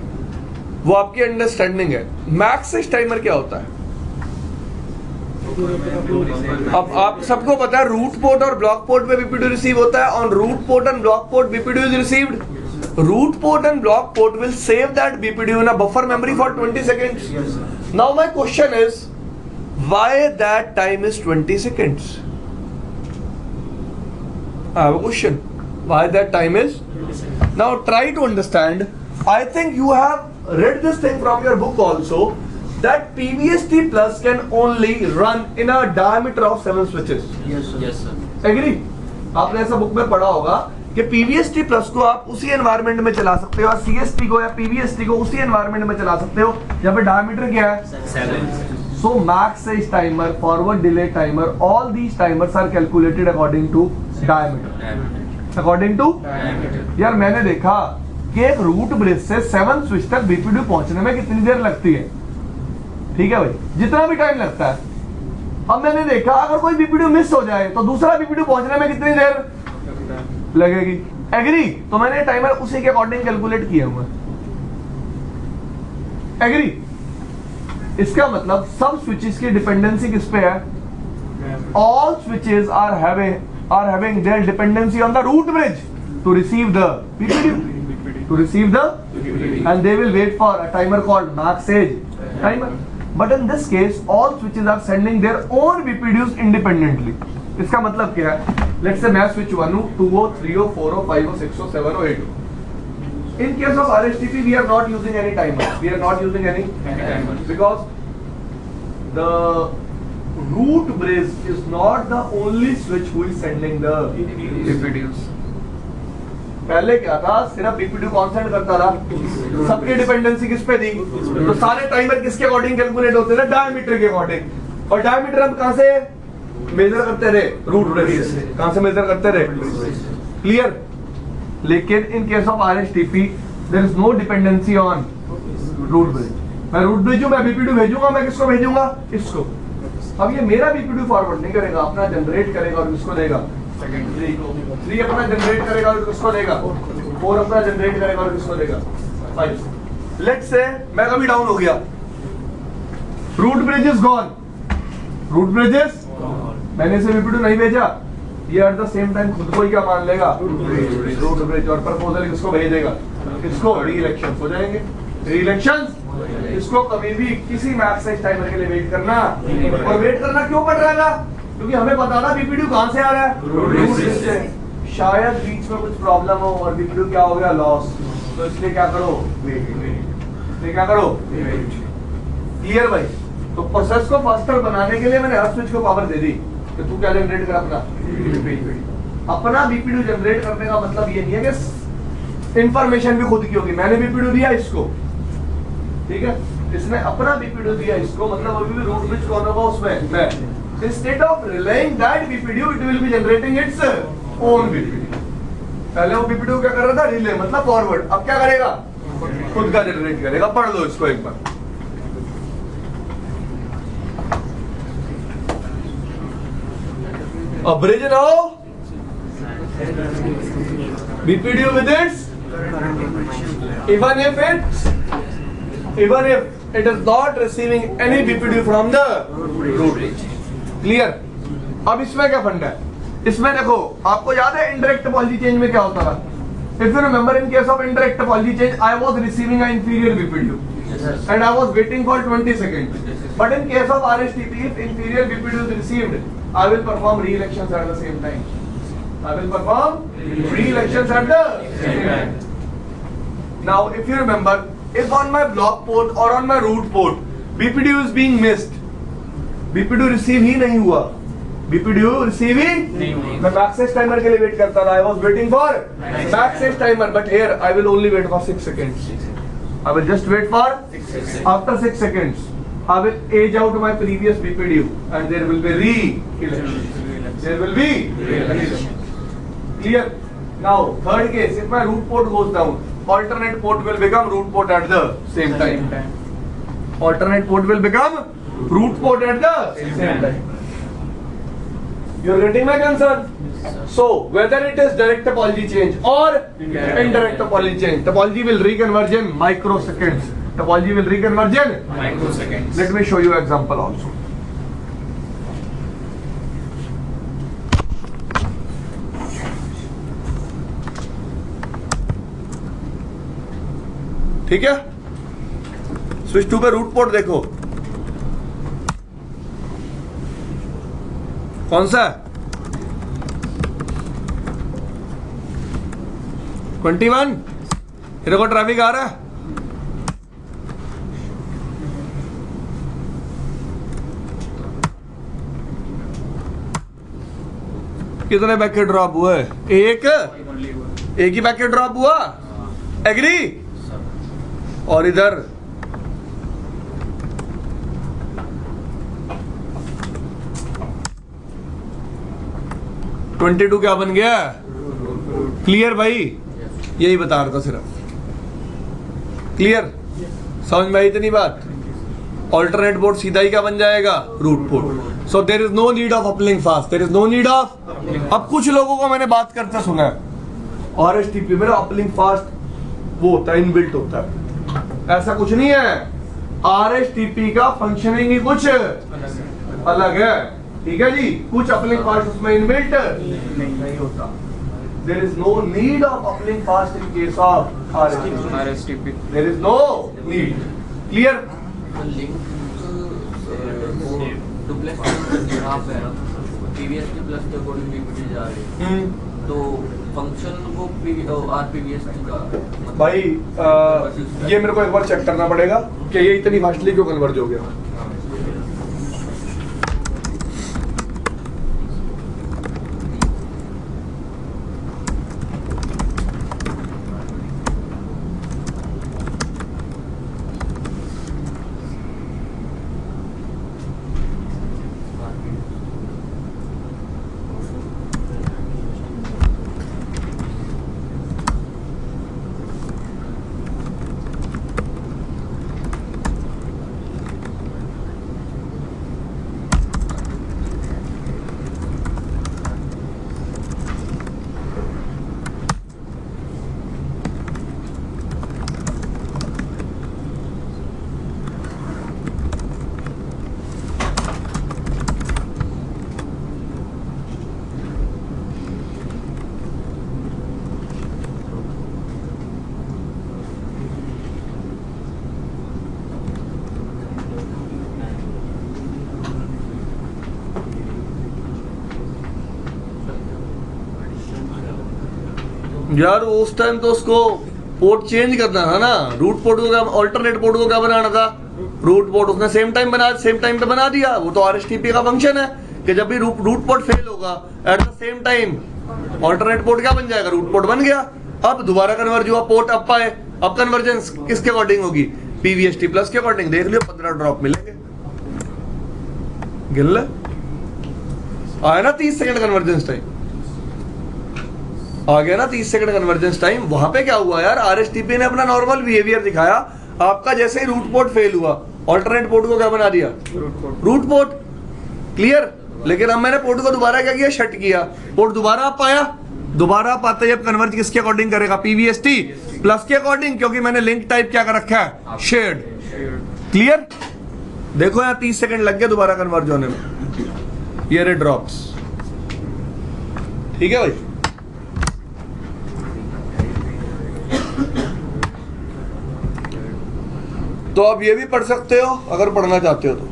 वो आपकी अंडरस्टैंडिंग है। मैक्स टाइमर क्या होता है, अब आप सबको पता है रूट पोर्ट और ब्लॉक पोर्ट पे बीपीडीयू रिसीव होता है, on root port and block port BPDU is received. Root port and block port will save that BPDU in a buffer memory for 20 seconds. Yes, sir. Now my question is, why that time is 20 seconds? I have a question. Why that time is? Now try to understand. I think you have read this thing from your book also, that PVST plus can only run in a diameter of 7 switches. Yes, sir. Yes, sir. Agree? आपने ऐसा book में पढ़ा होगा कि PVST plus को आप उसी environment में चला सकते हो, और सीएसटी को या पीवीएसटी को उसी एनवायरनमेंट में चला सकते हो जहाँ पे डायमीटर क्या है, 7. So max age timer, forward delay timer, all these timers are calculated according to diameter, according to. यार मैंने देखा कि एक रूट ब्रिज से 7 स्विच तक बीपीडीयू पहुंचने में कितनी देर लगती है, ठीक है भाई, जितना भी टाइम लगता है। अब मैंने देखा अगर कोई बीपीडीयू मिस हो जाए तो दूसरा बीपीडीयू पहुंचने में कितनी देर लगेगी, एग्री? तो मैंने टाइमर उसी के अकॉर्डिंग कैलकुलेट किया हुआ, एग्री? इसका मतलब सब स्विचेस की डिपेंडेंसी किस पे है, all switches are having their dependency on the root bridge to receive the BPDU, to receive the, and they will wait for a timer called max age timer. But in this case, all switches are sending their own BPDUs independently. इसका मतलब क्या है? Let's say मैं switch 1 हो, 2 हो, 3 हो, 4 हो, 5 हो, 6 हो, 7 हो, 8 हो. In case of RSTP, we are not using any timer. We are not using any timer because the root bridge is not the only switch who is sending the BPDUs. पहले क्या था, सिर्फ बीपीडीयू कौन send करता था, सबकी dependency किस पे थी, तो सारे टाइमर किसके अकॉर्डिंग कैलकुलेट होते थे, डायमीटर के अकॉर्डिंग। और डायमीटर हम कहां से मेजर करते थे, रूट ब्रिज से। कहां से मेजर करते थे, क्लियर? लेकिन in case of RSTP there is no dependency on root bridge. मैं रूट ब्रिज हूं, मैं बीपीडीयू भेजूंगा, मैं किसको भेजूंगा, इसको। अब ये मेरा बीपीडीयू फॉरवर्ड नहीं करेगा, अपना जनरेट करेगा और किसको देगा, 3 अपना जनरेट करेगा और किसको देगा, 4 अपना जनरेट करेगा और किसको देगा, 5। लेट्स से मैं कभी डाउन हो गया, root bridge is gone, root bridges मैंने इसे बीपीडीयू नहीं भेजा, ये एट द सेम टाइम खुद को ही क्या मान लेगा, रूट ब्रिज, और प्रपोजल किसको भेज देगा, किसको, री-इलेक्शन हो जाएंगे, री-इलेक्शन। इसको कभी भी किसी मैक्स साइज टाइमर के लिए वेट करना, और वेट करना क्यों पड़ रहा है, क्योंकि हमें पता था बीपीडीयू कहां से आ रहा है, रूट ब्रिज से। शायद बीच में कुछ प्रॉब्लम हो और बीपीडीयू क्या हो गया, लॉस, तो इसलिए क्या करो, वेट, इसलिए क्या करो, क्लियर भाई? तो प्रोसेस को फास्टर बनाने के लिए मैंने हर स्विच को पावर दे दी कि तू क्या जनरेट कर अपना, अपना बीपीडीयू जनरेट करने का मतलब ये नहीं है कि इंफॉर्मेशन भी खुद की होगी। मैंने बीपीडीयू दिया इसको, ठीक है, इसने अपना बीपीडीयू दिया इसको, मतलब अभी भी रूट ब्रिज कौन होगा उसमें, मैं। Instead of relying that BPDU it will be generating its own BPDU. पहले वो बीपीडीयू क्या कर रहा था, रिले मतलब फॉरवर्ड, अब क्या करेगा, खुद का जनरेट करेगा। पढ़ लो इसको एक बार। A bridge now, BPDU with its, even if it is not receiving any BPDU from the root bridge. Clear? अब इसमें क्या फंडा है, इसमें देखो आपको याद है indirect topology change में क्या होता था? If you remember, in case of indirect topology change, I was receiving an inferior BPDU and I was waiting for 20 seconds. But in case of RSTP, if inferior BPDU is received, I will perform re-elections at the same time. I will perform re-elections at the same time. Now, if you remember, if on my block port or on my root port, BPDU is being missed, BPDU receive ही नहीं हुआ, BPDU receive ही नहीं हुआ, मैं backslash timer के लिए wait करता था, I was waiting for backslash timer, but here I will only wait for 6 seconds. I will just wait for, after 6 seconds, I will age out my previous BPDU and there will be re-election. There will be re-election. Clear? Now, third case, if my root port goes down, alternate port will become root port at the same time. Alternate port will become root port at the same time. You are getting my concern? So, whether it is direct topology change or indirect topology change, topology will reconverge in microseconds. Topology will reconverge in microseconds. Let me show you example also. ठीक है, switch 2 पे root port देखो कौन सा है, 21। ये देखो traffic आ रहा है, कितने पैकेट ड्रॉप हुए, एक ही पैकेट ड्रॉप हुआ, एग्री। और इधर ट्वेंटी टू क्या बन गया, क्लियर भाई, यही बता रहा था सिर्फ, क्लियर, समझ में आई इतनी बात। ऑल्टरनेट पोर्ट सीधा ही क्या बन जाएगा, root port. So there is no need of uplink fast, there is no need of. अब कुछ लोगों को मैंने बात करते सुना है, आरएसटीपी में अपलिंक फास्ट वो होता है, इनबिल्ट होता है, ऐसा कुछ नहीं है। आरएसटीपी का फंक्शनिंग ही कुछ अलग है, ठीक है जी, कुछ अपलिंक फास्ट उसमें इनबिल्ट नहीं होता। There is no need of uplink fast in case of RSTP. There is no need. Clear? The link duplex graph है, PVST प्लस के अकॉर्डिंग BPD जा रही है, तो फंक्शन वो RPVST का भाई ये मेरे को एक बार चेक करना पड़ेगा कि ये इतनी फास्टली क्यों कन्वर्ज हो गया। यार उस टाइम तो उसको पोर्ट चेंज करना था ना, रूट पोर्ट को क्या, ऑल्टरनेट पोर्ट को क्या बनाना था, रूट पोर्ट उसने सेम टाइम पे बना दिया। वो तो आरएसटीपी का फंक्शन है कि जब भी रूट पोर्ट फेल होगा at the same time alternate port क्या बन जाएगा, रूट पोर्ट बन गया। अब दोबारा कन्वर्ज हुआ, पोर्ट अप आए, अब कन्वर्जेंस किसके अकॉर्डिंग होगी, पीवीएसटी प्लस के अकॉर्डिंग। देख लियो 15 ड्रॉप मिलेंगे, गिन ले। आया ना 30 सेकंड कन्वर्जेंस टाइम, आ गया ना 30 सेकंड कन्वर्जेंस टाइम। वहां पे क्या हुआ यार, आरएसटीपी ने अपना नॉर्मल बिहेवियर दिखाया। आपका जैसे ही रूट पोर्ट फेल हुआ, ऑल्टरनेट पोर्ट को क्या बना दिया, रूट पोर्ट। क्लियर। लेकिन अब मैंने पोर्ट को दोबारा क्या किया, शट किया, पोर्ट दोबारा आप आया, दोबारा आप आते जब कन्वर्ज किसके अकॉर्डिंग करेगा, पीवीएसटी प्लस के अकॉर्डिंग, क्योंकि मैंने लिंक टाइप क्या कर रखा है, शेयर्ड। क्लियर। देखो यहाँ 30 सेकंड लग गए दोबारा कन्वर्ज होने में, ये रे ड्रॉप्स। ठीक है भाई। तो आप ये भी पढ़ सकते हो अगर पढ़ना चाहते हो तो।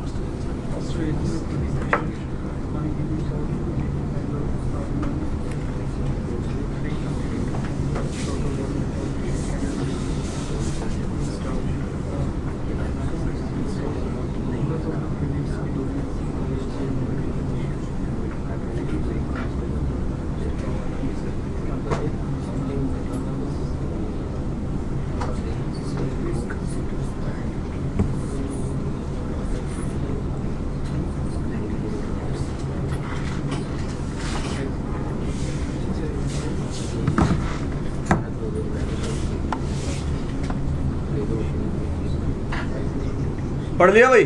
पढ़ लिया भाई।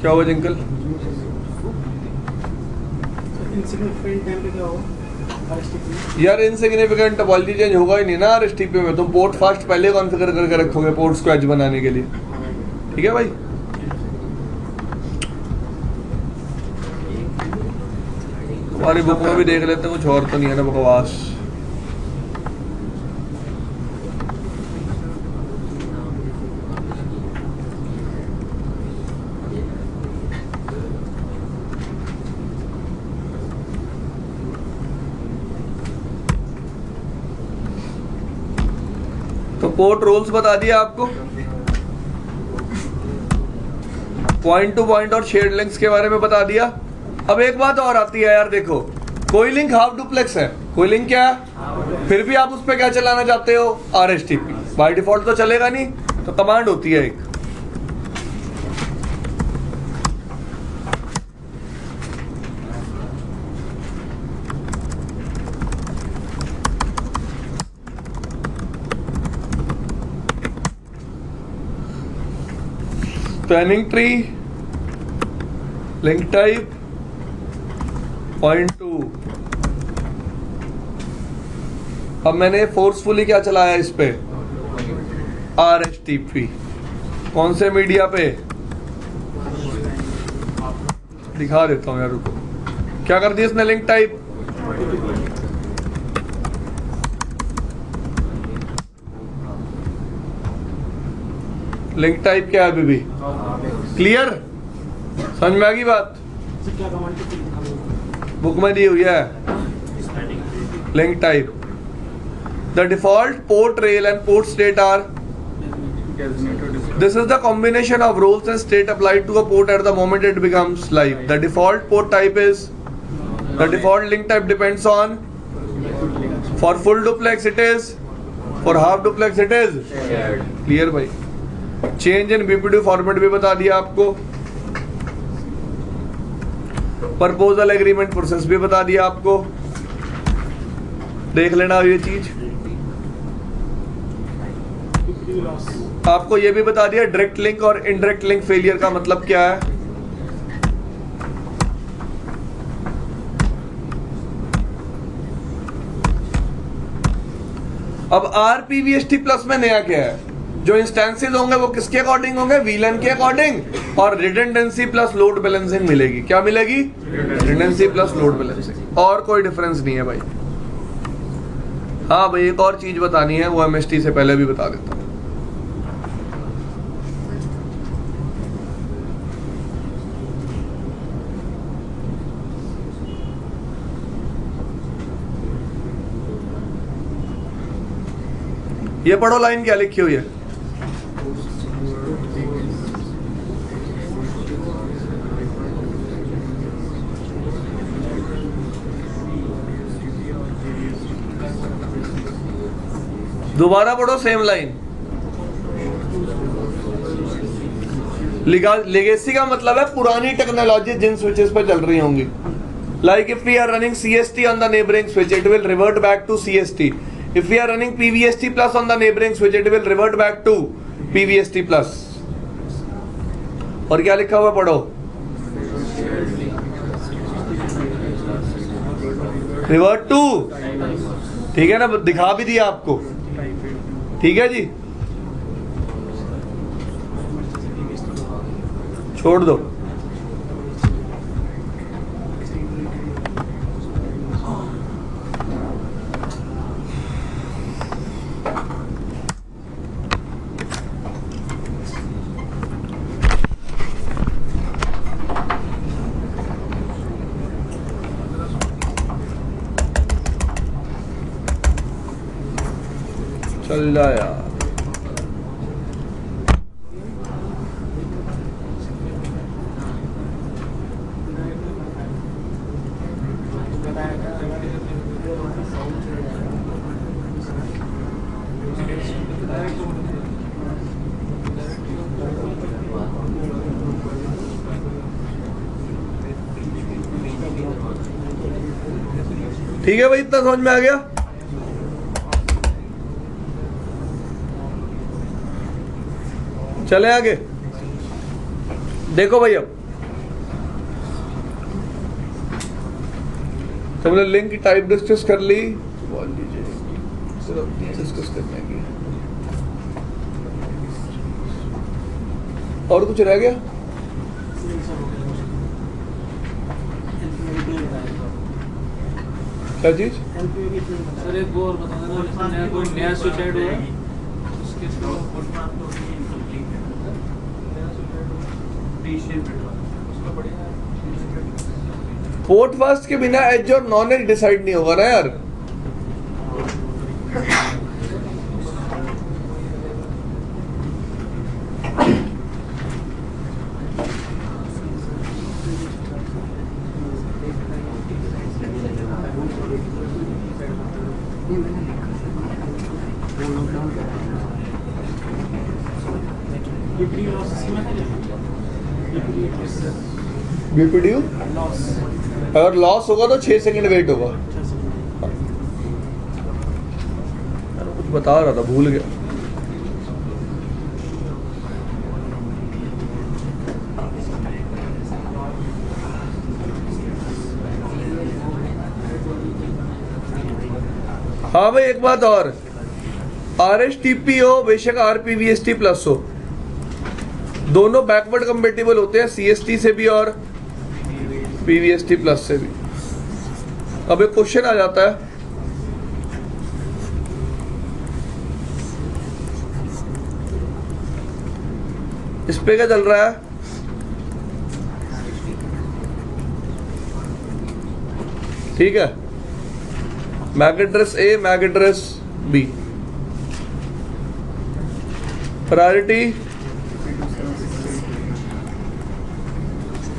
क्या हुआ जिंकल, इनसिग्निफिकेंट टाइम पे क्या होगा RSTP? यार इनसिग्निफिकेंट टोपोलॉजी चेंज होगा ही नहीं ना आरएसटीपी में। तुम पोर्ट फास्ट पहले कॉन्फ़िगर करके रखोगे पोर्ट्स को एज बनाने के लिए। ठीक है भाई। तुम्हारी बुक में भी देख लेते हैं, कुछ और तो नहीं है ना बकवास। तो पोर्ट रोल्स बता दिया आपको, पॉइंट टू पॉइंट और शेयर्ड लिंक्स के बारे में बता दिया। अब एक बात और आती है यार, देखो कोई लिंक हाफ डुप्लेक्स है, कोई लिंक क्या है, फिर भी आप उस पर क्या चलाना चाहते हो, आरएसटीपी। बाय डिफॉल्ट तो चलेगा नहीं, तो कमांड होती है एक, spanning tree, link type, point two. अब मैंने फोर्सफुली क्या चलाया इस पे, आरएसटीपी। कौन से मीडिया पे, दिखा देता हूं यार, रुको। क्या कर दिया इसने, लिंक टाइप, लिंक टाइप क्या है अभी भी, क्लियर, समझ में आ गई बात। सर क्या कमांड के दिखा दो। बुक में दी हुई है link type. The default port role and port state are, this is the combination of roles and state applied to a port at the moment it becomes live. The default port type is, the default link type depends on, for full duplex it is, for half duplex it is clear भाई। Change in BPD format भी बता दिया आपको, proposal agreement process भी बता दिया आपको, देख लेना ये चीज। आपको ये भी बता दिया डायरेक्ट लिंक और इनडायरेक्ट लिंक फेलियर का मतलब क्या है। अब आरपीवीएसटी प्लस में नया क्या है, जो इंस्टेंसेस होंगे वो किसके अकॉर्डिंग होंगे, वीलन के अकॉर्डिंग, और रिडंडेंसी प्लस लोड बैलेंसिंग मिलेगी। क्या मिलेगी, रिडंडेंसी प्लस लोड बैलेंसिंग, और कोई डिफरेंस नहीं है भाई। हाँ भाई, एक और चीज बतानी है, वो एमएसटी से पहले भी बता देता हूं। ये पढ़ो लाइन क्या लिखी हुई है, दोबारा पढ़ो सेम लाइन। लेगेसी का मतलब है पुरानी टेक्नोलॉजी जिन स्विचेस पे चल रही होंगी। Like if we are running CST on the neighboring switch, it will revert back to CST. If we are running PVST plus on the neighboring switch, it will revert back to PVST plus. और क्या लिखा हुआ पढ़ो, revert to. ठीक है ना, दिखा भी दिया आपको। ठीक है जी, छोड़ दो। चल जा यार। ठीक है भाई, इतना समझ में आ गया। चले आगे। देखो भाई, अब तुमने लिंक की टाइप डिस्कस कर ली, डिस्कस करने की। और कुछ रह गया? क्या चीज? सर एक वो और बताना, नया कोई नया स्विच ऐड हुआ है उसके पोर्ट फास्ट के बिना एज और नॉन एज डिसाइड नहीं होगा ना यार। बीपीडीयू अगर लॉस होगा तो 6 सेकंड वेट होगा। कुछ बता रहा था, भूल गया। हाँ भाई, एक बात और, RSTP हो बेशक RPVST प्लस हो, दोनों बैकवर्ड कंपेटिबल होते हैं, CST से भी और PVST प्लस से भी। अब एक क्वेश्चन आ जाता है, इस पे क्या चल रहा है? ठीक है, MAC address A, MAC address B, priority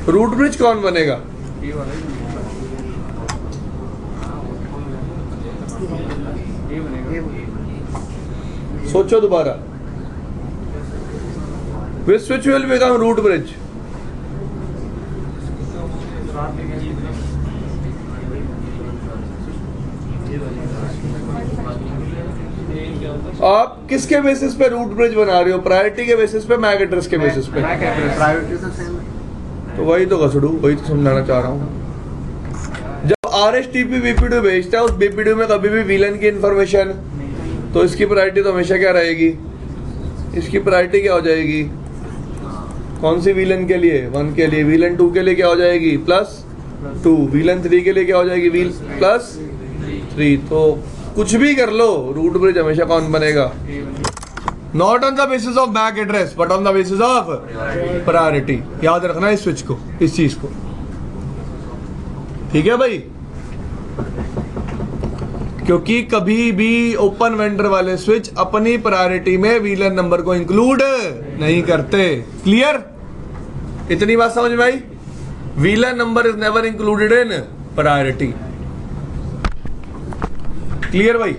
root bridge कौन बनेगा? सोचो दोबारा। Which switch will become root bridge? आप किसके बेसिस पे रूट ब्रिज बना रहे हो? प्रायोरिटी के बेसिस पे, मैक एड्रेस के बेसिस पे? प्रायोरिटी से सेम। तो वही तो कसड़ू, वही तो समझाना चाह रहा हूँ। जब RSTP BPDU भेजता है, उस BPDU में कभी भी VLAN की इंफॉर्मेशन, तो इसकी प्रायोरिटी तो हमेशा क्या रहेगी? इसकी प्रायोरिटी क्या हो जाएगी? कौन सी VLAN के लिए? 1 के लिए। VLAN 2 के लिए क्या हो जाएगी? +2। VLAN 3 के लिए क्या हो जाएगी? +3। तो कुछ भी कर लो, रूट ब्रिज हमेशा कौन बनेगा? Not on the basis of back address but on the basis of priority. याद रखना इस स्विच को, इस चीज को। ठीक है भाई, क्योंकि कभी भी ओपन वेंडर वाले स्विच अपनी प्रायोरिटी में VLAN नंबर को इंक्लूड नहीं करते। क्लियर? इतनी बात समझ में आई? VLAN number is never included in priority. Clear भाई?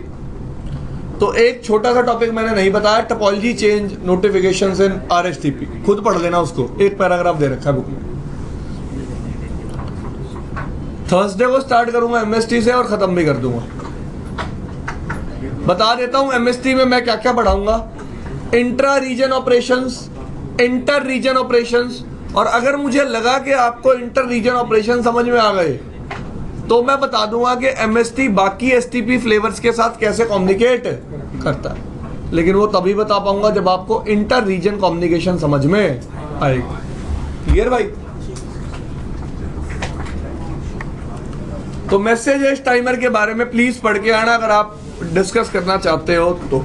तो एक छोटा सा टॉपिक मैंने नहीं बताया, टोपोलॉजी चेंज नोटिफिकेशंस इन आरएसटीपी, खुद पढ़ लेना उसको, एक पैराग्राफ दे रखा है बुक में। थर्सडे को स्टार्ट करूंगा एमएसटी से और खत्म भी कर दूंगा। बता देता हूं एमएसटी में मैं क्या क्या पढ़ाऊंगा। Intra region operations, inter region operations, और अगर मुझे लगा कि आपको इंटर रीजन ऑपरेशन समझ में आ गए तो मैं बता दूंगा कि एमएसटी बाकी एसटीपी फ्लेवर्स के साथ कैसे कम्युनिकेट करता है, लेकिन वो तभी बता पाऊंगा जब आपको इंटर रीजन कम्युनिकेशन समझ में आएगी। क्लियर भाई? तो मैसेज टाइमर के बारे में प्लीज पढ़ के आना अगर आप डिस्कस करना चाहते हो तो।